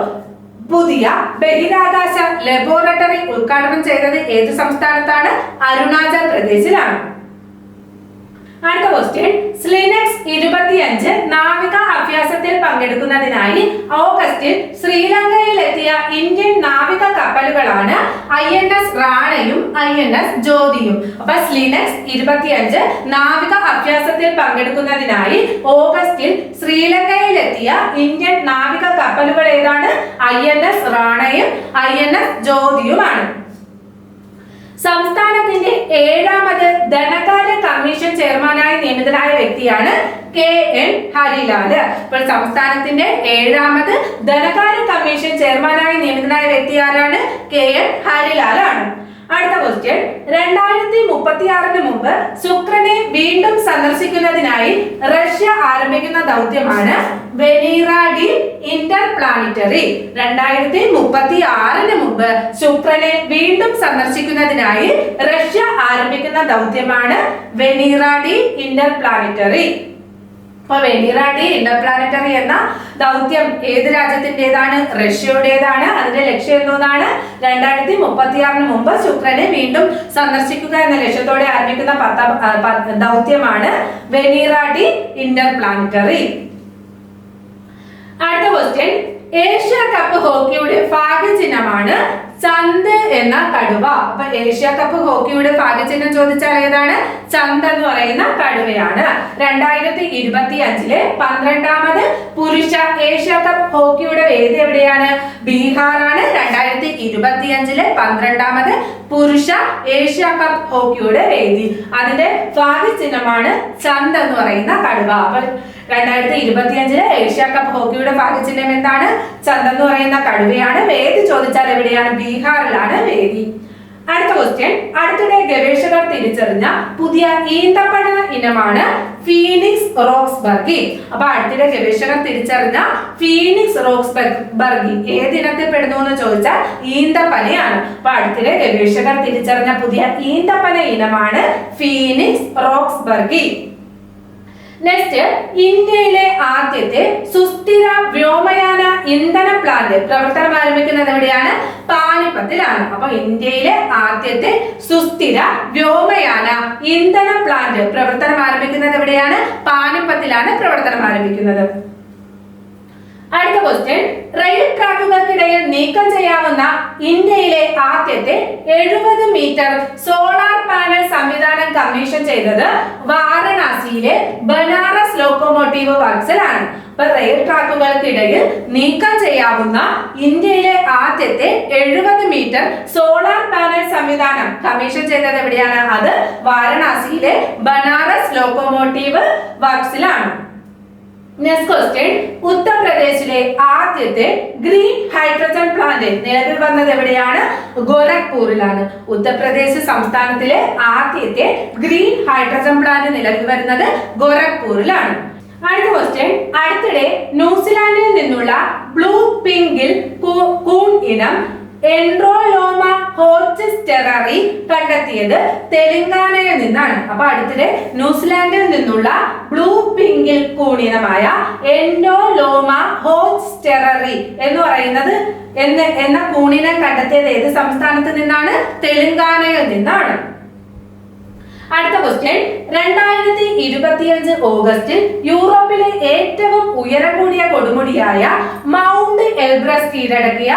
പുതിയ ബഹിരാകാശ ലബോറട്ടറി ഉദ്ഘാടനം ചെയ്തത് ഏത് സംസ്ഥാനത്താണ്? അരുണാചൽ പ്രദേശിലാണ്. അടുത്ത ക്വസ്റ്റ്യൻ, സ്ലിനെക്സ് 25 നാവിക അഭ്യാസത്തിൽ പങ്കെടുക്കുന്നതിനായി ഓഗസ്റ്റിൽ ശ്രീലങ്കയിലെത്തിയ ഇന്ത്യൻ നാവിക കപ്പലുകളാണ് INS റാണയും INS ജ്യോതിയും. അപ്പൊ സ്ലിനെക്സ് 25 നാവിക അഭ്യാസത്തിൽ പങ്കെടുക്കുന്നതിനായി ഓഗസ്റ്റിൽ ശ്രീലങ്കയിലെത്തിയ ഇന്ത്യൻ നാവിക കപ്പലുകൾ ഏതാണ്? INS റാണയും INS ജ്യോതിയുമാണ്. സംസ്ഥാനത്തിന്റെ 7ാമത് ധനകാര്യ കമ്മീഷൻ ചെയർമാനായി നിയമിതനായ വ്യക്തിയാണ് KN ഹരിലാല്. ഇപ്പോൾ സംസ്ഥാനത്തിന്റെ 7ാമത് ധനകാര്യ കമ്മീഷൻ ചെയർമാനായി നിയമിതനായ വ്യക്തി ആരാണ്? KN ഹരിലാലാണ്. അടുത്ത ക്വസ്റ്റ്യൻ, 2036 മുമ്പ് ശുക്രനെ വീണ്ടും സന്ദർശിക്കുന്നതിനായി റഷ്യ ആരംഭിക്കുന്ന ദൗത്യമാണ് വെനീറ ഡി ഇന്റർപ്ലാനറ്ററി. 2036 മുമ്പ് ശുക്രനെ വീണ്ടും സന്ദർശിക്കുന്നതിനായി റഷ്യ ആരംഭിക്കുന്ന ദൗത്യമാണ് വെനീറ ഡി ഇന്റർപ്ലാനറ്ററി. അപ്പൊ വെനീറ ഡി ഇന്റർപ്ലാനറ്ററി എന്ന ദൗത്യം ഏത് രാജ്യത്തിൻ്റെതാണ്? റഷ്യയുടേതാണ്. അതിന്റെ ലക്ഷ്യം എന്തോന്നാണ്? 2036 മുമ്പ് ശുക്രനെ വീണ്ടും സന്ദർശിക്കുക എന്ന ലക്ഷ്യത്തോടെ ആരംഭിക്കുന്ന ദൗത്യമാണ് വെനീറ ഡി ഇന്റർപ്ലാനറ്ററി. അടുത്ത ക്വസ്റ്റ്യൻ, ഏഷ്യ കപ്പ് ഹോക്കിയുടെ ഭാഗ്യചിഹ്നമാണ് ചന്ത് എന്ന കടുവ. അപ്പൊ ഏഷ്യ കപ്പ് ഹോക്കിയുടെ ഭാഗ്യചിഹ്നം ചോദിച്ചാൽ ഏതാണ്? ചന്ത് എന്ന് പറയുന്ന കടുവയാണ്. 2025 12ാമത് പുരുഷ ഏഷ്യ കപ്പ് ഹോക്കിയുടെ വേദി എവിടെയാണ്? ബീഹാറാണ്. 2025 12ാമത് പുരുഷ ഏഷ്യ കപ്പ് ഹോക്കിയുടെ വേദി. അതിന്റെ ഭാഗ്യചിഹ്നമാണ് ചന്ത് എന്ന് പറയുന്ന കടുവ. അപ്പൊ 2025 ഏഷ്യ കപ്പ് ഹോക്കിയുടെ ഭാഗ്യചിഹ്നം എന്താണ്? ചന്ത് എന്ന് പറയുന്ന കടുവയാണ്. വേദി ചോദിച്ചാൽ എവിടെയാണ്? ബീഹാറിലാണ് വേദി. അടുത്ത ക്വസ്റ്റ്യൻ, അടുത്തിടെ ഗവേഷകർ തിരിച്ചറിഞ്ഞ പുതിയ ഈന്തപ്പഴ ഇനമാണ് ഫീനിക്സ് റോക്സ്ബർഗി. അപ്പൊ അടുത്തിടെ ഗവേഷകർ തിരിച്ചറിഞ്ഞ ഫീനിക്സ് റോക്സ്ബർഗി ഏത് ഇനത്തിൽ പെടുന്നു എന്ന് ചോദിച്ചാൽ ഈന്തപ്പനയാണ്. അപ്പൊ അടുത്തിടെ ഗവേഷകർ തിരിച്ചറിഞ്ഞ പുതിയ ഈന്തപ്പന ഇനമാണ് ഫീനിക്സ് റോക്സ്ബർഗി. നെക്സ്റ്റ്, ഇന്ത്യയിലെ ആദ്യത്തെ സുസ്ഥിര വ്യോമയാന ഇന്ധന പ്ലാന്റ് പ്രവർത്തനം ആരംഭിക്കുന്നത് എവിടെയാണ്? പാനിപ്പത്തിലാണ്. അപ്പൊ ഇന്ത്യയിലെ ആദ്യത്തെ സുസ്ഥിര വ്യോമയാന ഇന്ധന പ്ലാന്റ് പ്രവർത്തനം ആരംഭിക്കുന്നത് എവിടെയാണ്? പാനിപ്പത്തിലാണ് പ്രവർത്തനം ആരംഭിക്കുന്നത്. അടുത്ത ക്വസ്റ്റ്യൻ, റെയിൽ ട്രാക്കുകൾക്കിടയിൽ നീക്കം ചെയ്യാവുന്ന ഇന്ത്യയിലെ ആദ്യത്തെ 70 മീറ്റർ സോളാർ പാനൽ സംവിധാനം കമ്മീഷൻ ചെയ്തത് വാരണാസിയിലെ ബനാറസ് ലോക്കോമോട്ടീവ് വർക്സിലാണ്. അപ്പൊ റെയിൽ ട്രാക്കുകൾക്കിടയിൽ നീക്കം ചെയ്യാവുന്ന ഇന്ത്യയിലെ ആദ്യത്തെ 70 മീറ്റർ സോളാർ പാനൽ സംവിധാനം കമ്മീഷൻ ചെയ്തത് എവിടെയാണ്? അത് വാരണാസിയിലെ ബനാറസ് ലോക്കോമോട്ടീവ് വർക്സിലാണ്. നെക്സ്റ്റ് ക്വസ്റ്റ്യൻ, ഉത്തർപ്രദേശിലെ ആദ്യത്തെ ഗ്രീൻ ഹൈഡ്രജൻ പ്ലാന്റ് നിലവിൽ വന്നത് എവിടെയാണ്? ഗോരഖ്പൂരിലാണ്. ഉത്തർപ്രദേശ് സംസ്ഥാനത്തിലെ ആദ്യത്തെ ഗ്രീൻ ഹൈഡ്രജൻ പ്ലാന്റ് നിലവിൽ വരുന്നത് ഗോരഖ്പൂരിലാണ്. അടുത്ത ക്വസ്റ്റ്യൻ, അടുത്തിടെ ന്യൂസിലാൻഡിൽ നിന്നുള്ള ബ്ലൂ പിങ്കിൽ കൂൺ ഇനം എൻഡ്രോലോമ ഹോച്ചിസ്റ്റെററി കണ്ടെത്തിയത് തെലങ്കാനയിൽ നിന്നാണ്. അപ്പൊ അടുത്തിടെ ന്യൂസിലാൻഡിൽ നിന്നുള്ള ബ്ലൂ പിങ്കിൽ കൂണിനമായ എൻഡ്രോലോമ ഹോച്ചിസ്റ്റെററി എന്ന് പറയുന്നത് എന്ന കൂണിനെ കണ്ടെത്തിയത് ഏത് സംസ്ഥാനത്ത് നിന്നാണ്? തെലങ്കാനയിൽ നിന്നാണ്. അടുത്ത ക്വസ്റ്റ്യൻ, 2025 ഓഗസ്റ്റിൽ യൂറോപ്പിലെ ഏറ്റവും ഉയരം കൂടിയ കൊടുമുടിയായ മൗണ്ട് എൽബ്രസ് കീഴടക്കിയ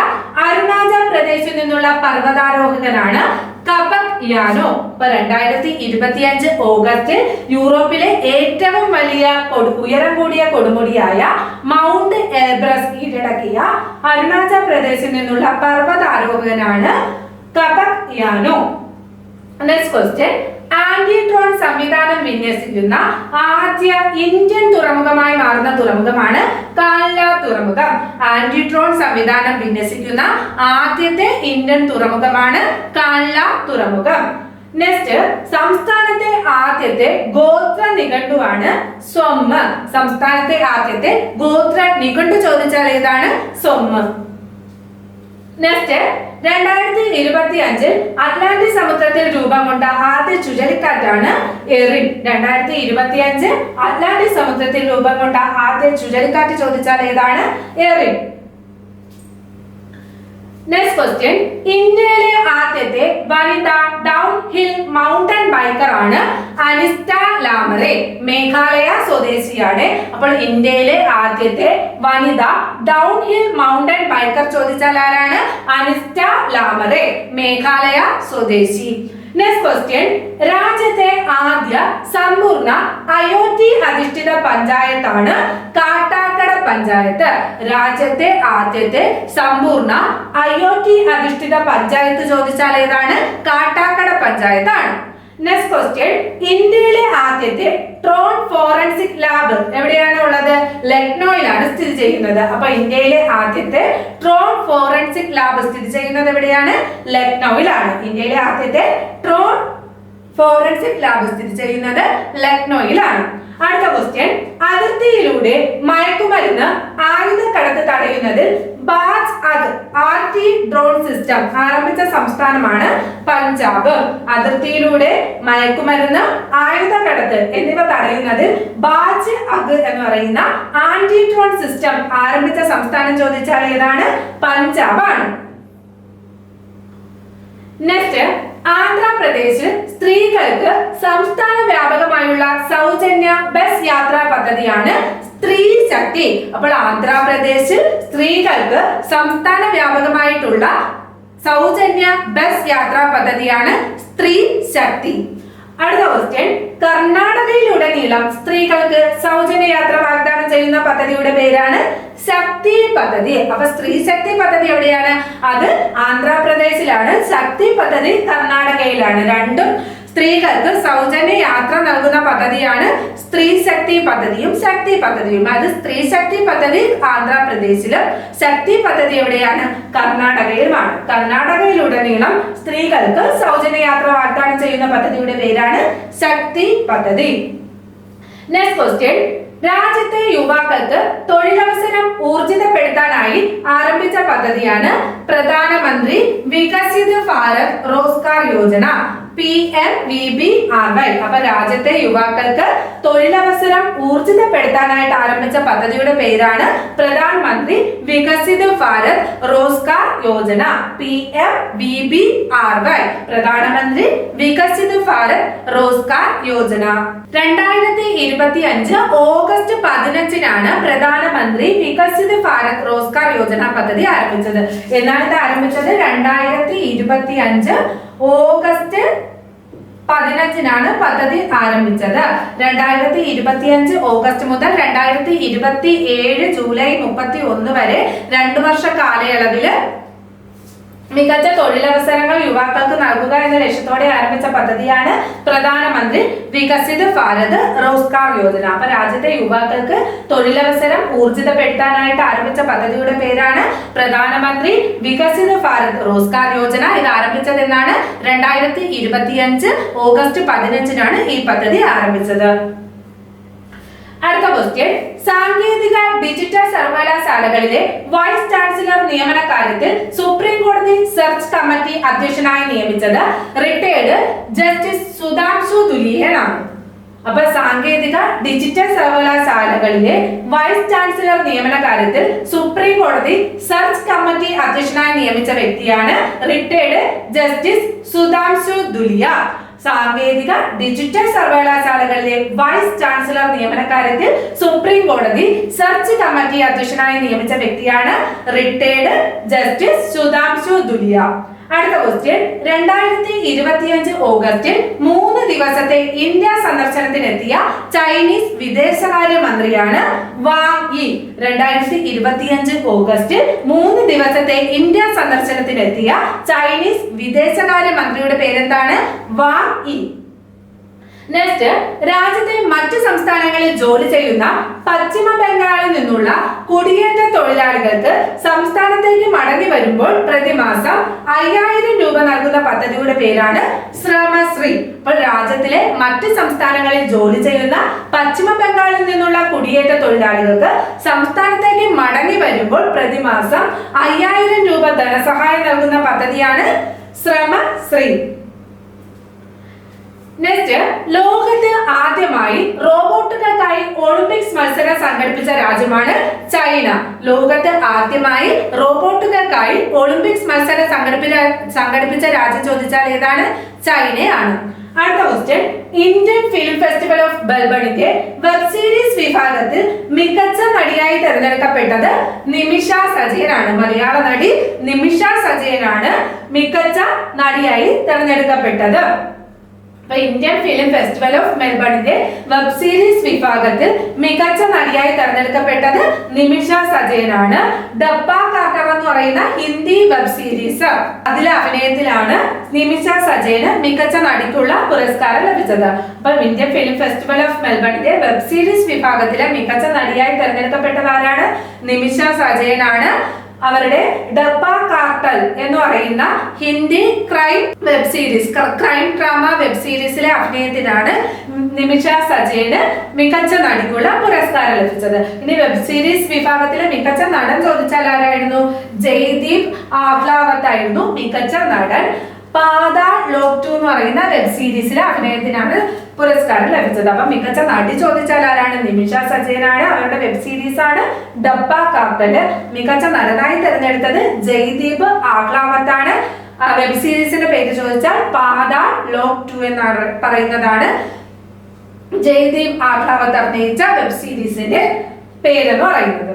അരുണാചൽ പ്രദേശിൽ നിന്നുള്ള പർവ്വതാരോഹകനാണ് കപക് യാനോ. ഇപ്പൊ 2025 ഓഗസ്റ്റിൽ യൂറോപ്പിലെ ഏറ്റവും വലിയ ഉയരം കൂടിയ കൊടുമുടിയായ മൗണ്ട് എൽബ്രസ് കീഴടക്കിയ അരുണാചൽ പ്രദേശിൽ നിന്നുള്ള പർവ്വതാരോഹകനാണ് കപക് യാനോ. നെക്സ്റ്റ് ക്വസ്റ്റ്യൻ, ആന്റിട്രോൺ സംവിധാനം വിന്യസിക്കുന്ന ആദ്യ ഇന്ത്യൻ തുറമുഖമായി മാറുന്ന തുറമുഖമാണ് കാൽല തുറമുഖം. ആന്റിട്രോൺ സംവിധാനം വിന്യസിക്കുന്ന ആദ്യത്തെ ഇന്ത്യൻ തുറമുഖമാണ് കാൽല തുറമുഖം. നെക്സ്റ്റ്, സംസ്ഥാനത്തെ ആദ്യത്തെ ഗോത്ര നിഘണ്ടുവാണ് സ്വമ്മ്. സംസ്ഥാനത്തെ ആദ്യത്തെ ഗോത്ര നിഘണ്ടു ചോദിച്ചാൽ ഏതാണ്? സ്വമ്മ്. നെക്സ്റ്റ്, 2025 അറ്റ്ലാന്റിക് സമുദ്രത്തിൽ രൂപം കൊണ്ട ആദ്യ ചുഴലിക്കാറ്റാണ് എറിൻ. 2025 അറ്റ്ലാന്റിക് സമുദ്രത്തിൽ രൂപം കൊണ്ട ആദ്യ ചുഴലിക്കാറ്റ് ചോദിച്ചാൽ ഏതാണ്? എറിൻ. നെക്സ്റ്റ് ക്വസ്റ്റ്യൻ, ഇന്ത്യയിലെ ആദ്യത്തെ വനിതാ ഡൗൺ ഹിൽ മൗണ്ടൻ ബൈക്കർ ആണ് അനിസ്റ്റ ലാമറെ. മേഘാലയ സ്വദേശിയാണ്. അപ്പോൾ ഇന്ത്യയിലെ ആദ്യത്തെ വനിതാ ഡൗൺ ഹിൽ മൗണ്ടൻ ബൈക്കർ ചോദിച്ചാൽ ആരാണ്? അനിസ്റ്റ ലാമറെ, മേഘാലയ സ്വദേശി. നെക്സ്റ്റ് ക്വസ്റ്റ്യൻ, രാജ്യത്തെ ആദ്യ സമ്പൂർണ്ണ IoT അധിഷ്ഠിത പഞ്ചായത്താണ് കാട്ടാക്കട പഞ്ചായത്ത്. രാജ്യത്തെ ആദ്യത്തെ സമ്പൂർണ്ണ IoT അധിഷ്ഠിത പഞ്ചായത്ത് ചോദിച്ചാൽ ഏതാണ്? കാട്ടാക്കട പഞ്ചായത്താണ്. നെക്സ്റ്റ് ക്വസ്റ്റ്യൻ, ഇന്ത്യയിലെ ആദ്യത്തെ ഡ്രോൺ ഫോറൻസിക് ലാബ് എവിടെയാണ് ഉള്ളത്? ലക്നോയിലാണ് സ്ഥിതി ചെയ്യുന്നത്. അപ്പൊ ഇന്ത്യയിലെ ആദ്യത്തെ ഡ്രോൺ ഫോറൻസിക് ലാബ് സ്ഥിതി ചെയ്യുന്നത് എവിടെയാണ്? ലക്നോയിലാണ്. ഇന്ത്യയിലെ ആദ്യത്തെ ഡ്രോൺ ഫോറൻസിക് ലാബ് സ്ഥിതി ചെയ്യുന്നത് ലക്നോയിലാണ്. അടുത്ത ക്വസ്റ്റ്യൻ, അതിർത്തിയിലൂടെ മയക്കുമരുന്ന് ആയുധക്കടത്ത് തടയുന്നതിൽ ബാജ് RT ഡ്രോൺ സിസ്റ്റം ആരംഭിച്ച സംസ്ഥാനമാണ് പഞ്ചാബ്. അതിർത്തിയിലൂടെ മയക്കുമരുന്ന് ആയുധക്കടത്ത് എന്നിവ തടയുന്നതിൽ ബാജ് എന്ന് പറയുന്ന ആന്റി ഡ്രോൺ സിസ്റ്റം ആരംഭിച്ച സംസ്ഥാനം ചോദിച്ചാൽ ഏതാണ്? പഞ്ചാബാണ്. നെക്സ്റ്റ്, ആന്ധ്രാപ്രദേശ് സ്ത്രീകൾക്ക് സംസ്ഥാന വ്യാപകമായുള്ള സൗജന്യ ബസ് യാത്രാ പദ്ധതിയാണ് സ്ത്രീ ശക്തി. അപ്പോൾ ആന്ധ്രാപ്രദേശ് സ്ത്രീകൾക്ക് സംസ്ഥാന വ്യാപകമായിട്ടുള്ള സൗജന്യ ബസ് യാത്രാ പദ്ധതിയാണ് സ്ത്രീ ശക്തി. അടുത്ത ക്വസ്റ്റ്യൻ, കർണാടകയിലുടനീളം സ്ത്രീകൾക്ക് സൗജന്യ യാത്ര വാഗ്ദാനം ചെയ്യുന്ന പദ്ധതിയുടെ പേരാണ് ശക്തി പദ്ധതി. അപ്പൊ സ്ത്രീ ശക്തി പദ്ധതി എവിടെയാണ്? അത് ആന്ധ്രാപ്രദേശിലാണ്. ശക്തി പദ്ധതി കർണാടകയിലാണ്. രണ്ടും സ്ത്രീകൾക്ക് സൗജന്യ യാത്ര നൽകുന്ന പദ്ധതിയാണ് സ്ത്രീ ശക്തി പദ്ധതിയും ശക്തി പദ്ധതിയും. അത് സ്ത്രീ ശക്തി പദ്ധതി ആന്ധ്രാപ്രദേശിലും ശക്തി പദ്ധതി എവിടെയാണ്? കർണാടകയിലുമാണ്. കർണാടകയിലുടനീളം സ്ത്രീകൾക്ക് സൗജന്യ യാത്ര വാഗ്ദാനം ചെയ്യുന്ന പദ്ധതിയുടെ പേരാണ് ശക്തി പദ്ധതി. നെക്സ്റ്റ് ക്വസ്റ്റ്യൻ, രാജ്യത്തെ യുവാക്കൾക്ക് തൊഴിലവസരം ഊർജിതപ്പെടുത്താനായി ആരംഭിച്ച പദ്ധതിയാണ് പ്രധാനമന്ത്രി വികസിത് ഭാരത് റോസ്ഗാർ യോജന, PMVBRY. അപ്പൊ രാജ്യത്തെ യുവാക്കൾക്ക് തൊഴിലവസരം ഊർജിതപ്പെടുത്താനായിട്ട് ആരംഭിച്ച പദ്ധതിയുടെ പേരാണ് പ്രധാനമന്ത്രി വികസിത് ഭാരത് റോസ്ഗാർ യോജന, PMVBRY. പ്രധാനമന്ത്രി വികസിത് ഭാരത് റോസ്ഗാർ യോജന. 2025 ഓഗസ്റ്റ് 15-നാണ് പ്രധാനമന്ത്രി വികസിത് ഭാരത് റോസ്ഗാർ യോജന പദ്ധതി ആരംഭിച്ചത്. എന്നാണ് ഇത് ആരംഭിച്ചത്? 2025 ഓഗസ്റ്റ് 15-നാണ് പദ്ധതി ആരംഭിച്ചത്. 2025 ഓഗസ്റ്റ് മുതൽ 2027 ജൂലൈ 31 വരെ 2 വർഷ കാലയളവില് മികച്ച തൊഴിലവസരങ്ങൾ യുവാക്കൾക്ക് നൽകുക എന്ന ലക്ഷ്യത്തോടെ ആരംഭിച്ച പദ്ധതിയാണ് പ്രധാനമന്ത്രി വികസിത് ഭാരത് റോസ്ഗാർ യോജന. അപ്പൊ രാജ്യത്തെ യുവാക്കൾക്ക് തൊഴിലവസരം ഊർജിതപ്പെടുത്താനായിട്ട് ആരംഭിച്ച പദ്ധതിയുടെ പേരാണ് പ്രധാനമന്ത്രി വികസിത് ഭാരത് റോസ്ഗാർ യോജന. ഇത് ആരംഭിച്ചത് എന്നാണ്? 2025 ഓഗസ്റ്റ് 15-നാണ് ഈ പദ്ധതി ആരംഭിച്ചത്. അടുത്ത ക്വസ്റ്റ്യൻ, സാങ്കേതിക ഡിജിറ്റൽ സർവകലാശാലകളിലെ വൈസ് ചാൻസലർ നിയമന കാര്യത്തിൽ സുപ്രീം കോടതി സെർച്ച് കമ്മിറ്റി അധ്യക്ഷനായി നിയമിച്ചത് റിട്ടയർഡ് ജസ്റ്റിസ് സുധാംശു ദുലിയയാണ്. അപ്പൊ സാങ്കേതിക ഡിജിറ്റൽ സർവകലാശാലകളിലെ വൈസ് ചാൻസലർ നിയമന കാര്യത്തിൽ സുപ്രീം കോടതി സെർച്ച് കമ്മിറ്റി അധ്യക്ഷനായി നിയമിച്ച വ്യക്തിയാണ് റിട്ടയർഡ് ജസ്റ്റിസ് സുധാംശു ദുലിയ. സാങ്കേതിക ഡിജിറ്റൽ സർവകലാശാലകളിലെ വൈസ് ചാൻസലർ നിയമന കാര്യത്തിൽ സുപ്രീം കോടതി സെർച്ച് കമ്മിറ്റി അധ്യക്ഷനായി നിയമിച്ച വ്യക്തിയാണ് റിട്ടയർഡ് ജസ്റ്റിസ് സുധാംശു ദുലിയ. അടുത്ത ക്വസ്റ്റ്യൻ, 2025 ഓഗസ്റ്റിൽ 3 ദിവസത്തെ ഇന്ത്യ സന്ദർശനത്തിനെത്തിയ ചൈനീസ് വിദേശകാര്യ മന്ത്രിയാണ് വാങ് യി. 2025 ഓഗസ്റ്റിൽ 3 ദിവസത്തെ ഇന്ത്യ സന്ദർശനത്തിനെത്തിയ ചൈനീസ് വിദേശകാര്യ മന്ത്രിയുടെ പേരെന്താണ്? Wang Yi. നെക്സ്റ്റ്, രാജ്യത്തെ മറ്റ് സംസ്ഥാനങ്ങളിൽ ജോലി ചെയ്യുന്ന പശ്ചിമ ബംഗാളിൽ നിന്നുള്ള കുടിയേറ്റ തൊഴിലാളികൾക്ക് സംസ്ഥാനത്തേക്ക് മടങ്ങി വരുമ്പോൾ പ്രതിമാസം 5000 രൂപ നൽകുന്ന പദ്ധതിയുടെ പേരാണ് ശ്രമശ്രീ. അപ്പോൾ രാജ്യത്തിലെ മറ്റ് സംസ്ഥാനങ്ങളിൽ ജോലി ചെയ്യുന്ന പശ്ചിമ ബംഗാളിൽ നിന്നുള്ള കുടിയേറ്റ തൊഴിലാളികൾക്ക് സംസ്ഥാനത്തേക്ക് മടങ്ങി വരുമ്പോൾ പ്രതിമാസം 5000 രൂപ ധനസഹായം നൽകുന്ന പദ്ധതിയാണ് ശ്രമശ്രീ. നെക്സ്റ്റ്, ലോകത്ത് ആദ്യമായി റോബോട്ടുകൾക്കായി ഒളിമ്പിക്സ് മത്സരം സംഘടിപ്പിച്ച രാജ്യമാണ് ചൈന. ലോകത്ത് ആദ്യമായി റോബോട്ടുകൾക്കായി ഒളിമ്പിക്സ് മത്സരം സംഘടിപ്പിച്ച രാജ്യം ചോദിച്ചാൽ ഏതാണ്? ചൈനയാണ്. അടുത്ത question, Indian film festival of മെൽബണിന്റെ വെബ് സീരീസ് വിഭാഗത്തിൽ മികച്ച നടിയായി തിരഞ്ഞെടുക്കപ്പെട്ടത് നിമിഷ സജയനാണ്. മലയാള നടി നിമിഷ സജയനാണ് മികച്ച നടിയായി തിരഞ്ഞെടുക്കപ്പെട്ടത്. ഇന്ത്യൻ ഫിലിം ഫെസ്റ്റിവൽ ഓഫ് മെൽബണിന്റെ വെബ് സീരീസ് വിഭാഗത്തിൽ മികച്ച നടിയായി തെരഞ്ഞെടുക്കപ്പെട്ടത് നിമിഷ സജയനാണ്. ഡബ്ബ കാക്കർ എന്ന് പറയുന്ന ഹിന്ദി വെബ് സീരീസ് അതിലെ അഭിനയത്തിലാണ് നിമിഷ സജയന് മികച്ച നടിക്കുള്ള പുരസ്കാരം ലഭിച്ചത്. അപ്പൊ ഇന്ത്യൻ ഫിലിം ഫെസ്റ്റിവൽ ഓഫ് മെൽബണിന്റെ വെബ് സീരീസ് വിഭാഗത്തിലെ മികച്ച നടിയായി തെരഞ്ഞെടുക്കപ്പെട്ടത് ആരാണ്? നിമിഷ സജയനാണ്. അവരുടെ ഡബ്ബ കാർട്ടൽ എന്ന് പറയുന്ന Hindi crime web series, crime drama web സീരീസിലെ അഭിനയത്തിനാണ് നിമിഷ സജയന് മികച്ച നടിക്കുള്ള പുരസ്കാരം ലഭിച്ചത്. ഇനി വെബ് സീരീസ് വിഭാഗത്തിലെ മികച്ച നടൻ ചോദിച്ചാൽ ആരായിരുന്നു? ജയ്ദീപ് ആഹ്ലാവത്ത് ആയിരുന്നു മികച്ച നടൻ. പാതാൾ ലോക് 2 എന്ന് പറയുന്ന വെബ് സീരീസിലെ അഭിനയത്തിനാണ് പുരസ്കാരം ലഭിച്ചത്. അപ്പൊ മികച്ച നടി ചോദിച്ചാൽ ആരാണ്? നിമിഷ സജയനാണ്. അവരുടെ വെബ് സീരീസ് ആണ് ഡബ്ബ കാർട്ടല്. മികച്ച നടനായി തിരഞ്ഞെടുത്തത് ജയ്ദീപ് ആഹ്ലാവത്ത് ആണ്. വെബ് സീരീസിന്റെ പേര് ചോദിച്ചാൽ പാതാൾ ലോക് 2 എന്നാണ് പറയുന്നതാണ് ജയ്ദീപ് ആഹ്ലാവത്ത് അഭിനയിച്ച വെബ് സീരീസിന്റെ പേരെന്ന് പറയുന്നത്.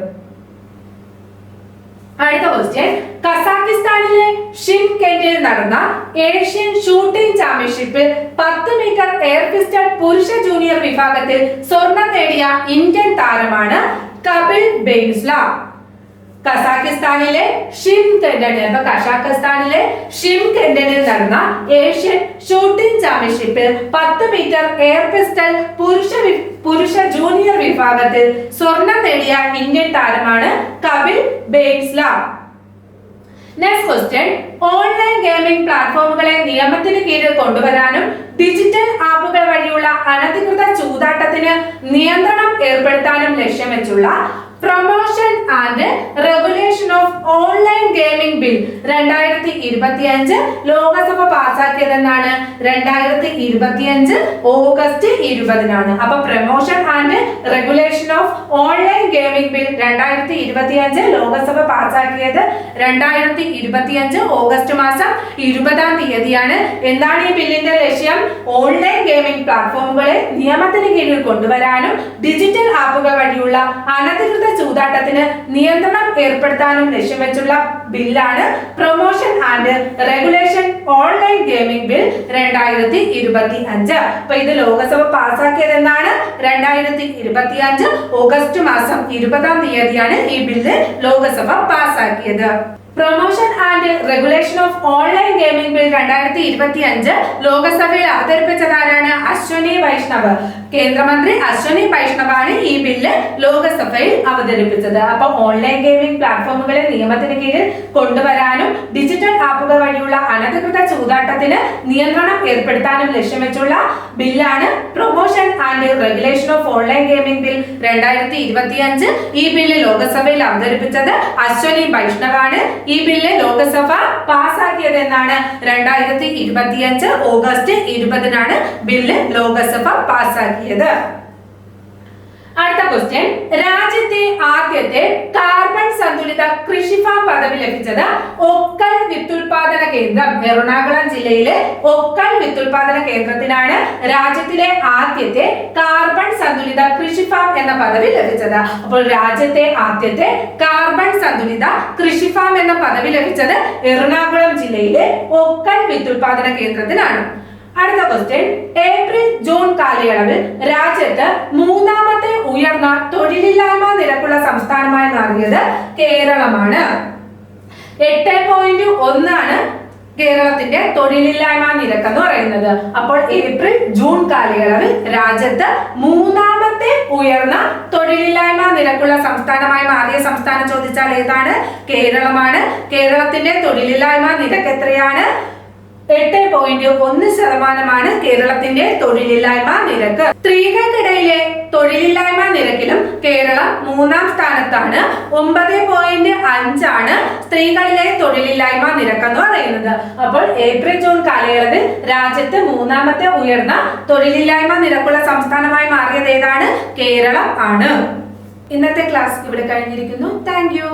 അടുത്ത ക്വസ്റ്റ്യൻ, കസാക്കിസ്ഥാനിലെ ഷിംകെന്റിൽ നടന്ന ഏഷ്യൻ ഷൂട്ടിംഗ് ചാമ്പ്യൻഷിപ്പിൽ 10 മീറ്റർ എയർ പിസ്റ്റൾ പുരുഷ ജൂനിയർ വിഭാഗത്തിൽ സ്വർണം നേടിയ ഇന്ത്യൻ താരമാണ് കപിൽ ബെയ്ൻസ്ല. കസാഖിസ്ഥാനിലെ ഷിംകെൻഡനിൽ അപ്പൊ കസാഖിസ്ഥാനിലെ ഷിംകെൻഡനിൽ നടന്ന ഏഷ്യൻ ഷൂട്ടിംഗ് ചാമ്പ്യൻഷിപ്പിൽ 10 മീറ്റർ എയർ പിസ്റ്റൾ പുരുഷ ജൂനിയർ വിഭാഗത്തിൽ സ്വർണം നേടിയ ഇന്ത്യൻ താരമാണ് കപിൽ ബേറ്റ്സ്ല. നെക്സ്റ്റ് ക്വസ്റ്റ്യൻ, ഓൺലൈൻ ഗെയിമിംഗ് പ്ലാറ്റ്ഫോമുകളെ നിയമത്തിന് കീഴിൽ കൊണ്ടുവരാനും ഡിജിറ്റൽ ആപ്പുകൾ വഴിയുള്ള അനധികൃത ചൂതാട്ടത്തിന് നിയന്ത്രണം ഏർപ്പെടുത്താനും ലക്ഷ്യം വെച്ചുള്ള promotion and regulation of online gaming bill 2025 Lok Sabha പാസാക്കിയതെന്നാണ് 2025 August 20-നാണ്. അപ്പൊ promotion and regulation of online gaming bill 2025 Lok Sabha പാസാക്കിയത് 2025 ഓഗസ്റ്റ് മാസം 20-ാം തീയതിയാണ്. എന്താണ് ഈ ബില്ലിന്റെ ലക്ഷ്യം? ഓൺലൈൻ ഗെയിമിംഗ് പ്ലാറ്റ്ഫോമുകളെ നിയമത്തിന് കീഴിൽ കൊണ്ടുവരാനും ഡിജിറ്റൽ ആപ്പുകൾ വഴിയുള്ള അനധികൃത ചൂതാട്ടത്തിന് നിയന്ത്രണം ഏർപ്പെടുത്താനും ലക്ഷ്യം വെച്ചുള്ള ബില്ലാണ് promotion and regulation online gaming bill 2025. അപ്പൊ ഇത് ലോകസഭ പാസാക്കിയതെന്നാണ് 2025 ഓഗസ്റ്റ് മാസം 20-ാം തീയതിയാണ് ഈ ബില്ല് ലോകസഭ പാസാക്കിയത്. Promotion and regulation of online gaming bill 2025 ലോകസഭയിൽ അവതരിപ്പിച്ചതാരാണ്? അശ്വനി വൈഷ്ണവ്. കേന്ദ്രമന്ത്രി അശ്വനി വൈഷ്ണവാണ് ഈ ബില്ല് ലോകസഭയിൽ അവതരിപ്പിച്ചത്. അപ്പൊ ഓൺലൈൻ ഗെയിമിംഗ് പ്ലാറ്റ്ഫോമുകളെ നിയമത്തിന് കീഴിൽ കൊണ്ടുവരാനും ഡിജിറ്റൽ ആപ്പുകൾ വഴിയുള്ള അനധികൃത ചൂതാട്ടത്തിന് നിയന്ത്രണം ഏർപ്പെടുത്താനും ലക്ഷ്യം വെച്ചുള്ള ബില്ലാണ് promotion and regulation of online gaming bill 2025. ഈ ബില്ല് ലോകസഭയിൽ അവതരിപ്പിച്ചത് അശ്വനി വൈഷ്ണവാണ്. ഈ ബില്ല് ലോകസഭ പാസാക്കിയത് എന്നാണ് 2025 ഓഗസ്റ്റ് 20-നാണ് ബില്ല് ലോകസഭ പാസാക്കിയത്. അടുത്ത ക്വസ്റ്റ്യൻ, രാജ്യത്തെ ആദ്യത്തെ കാർബൺ സന്തുലിത കൃഷിഫാം പദവി ലഭിച്ചത് ഒക്കൽ വിത്തുൽപാദന കേന്ദ്രം. എറണാകുളം ജില്ലയിലെ ഒക്കൽ വിത്തുൽപാദന കേന്ദ്രത്തിനാണ് രാജ്യത്തിലെ ആദ്യത്തെ കാർബൺ സന്തുലിത കൃഷിഫാം എന്ന പദവി ലഭിച്ചത്. അപ്പോൾ രാജ്യത്തെ ആദ്യത്തെ കാർബൺ സന്തുലിത കൃഷിഫാം എന്ന പദവി ലഭിച്ചത് എറണാകുളം ജില്ലയിലെ ഒക്കൽ വിത്തുൽപാദന കേന്ദ്രത്തിനാണ്. അടുത്ത ക്വസ്റ്റ്യൻ, ഏപ്രിൽ ജൂൺ കാലയളവിൽ രാജ്യത്ത് മൂന്നാമത്തെ ഉയർന്ന തൊഴിലില്ലായ്മ നിരക്കുള്ള സംസ്ഥാനമായി മാറിയത് കേരളമാണ്. 8.1 ആണ് കേരളത്തിന്റെ തൊഴിലില്ലായ്മ നിരക്ക് എന്ന് പറയുന്നത്. അപ്പോൾ ഏപ്രിൽ ജൂൺ കാലയളവിൽ രാജ്യത്ത് മൂന്നാമത്തെ ഉയർന്ന തൊഴിലില്ലായ്മ നിരക്കുള്ള സംസ്ഥാനമായി മാറിയ സംസ്ഥാനം ചോദിച്ചാൽ ഏതാണ്? കേരളമാണ്. കേരളത്തിന്റെ തൊഴിലില്ലായ്മ നിരക്ക് എത്രയാണ്? 8.1% കേരളത്തിന്റെ തൊഴിലില്ലായ്മ നിരക്ക്. സ്ത്രീകൾക്കിടയിലെ തൊഴിലില്ലായ്മ നിരക്കിലും കേരളം 3-ാം സ്ഥാനത്താണ്. 9.5 ആണ് സ്ത്രീകളിലെ തൊഴിലില്ലായ്മ നിരക്ക് എന്ന് പറയുന്നത്. അപ്പോൾ ഏപ്രിൽ ജൂൺ കാലയളവിൽ രാജ്യത്ത് മൂന്നാമത്തെ ഉയർന്ന തൊഴിലില്ലായ്മ നിരക്കുള്ള സംസ്ഥാനമായി മാറിയത് ഏതാണ്? കേരളം ആണ്. ഇന്നത്തെ ക്ലാസ് ഇവിടെ കഴിഞ്ഞിരിക്കുന്നു. Thank you.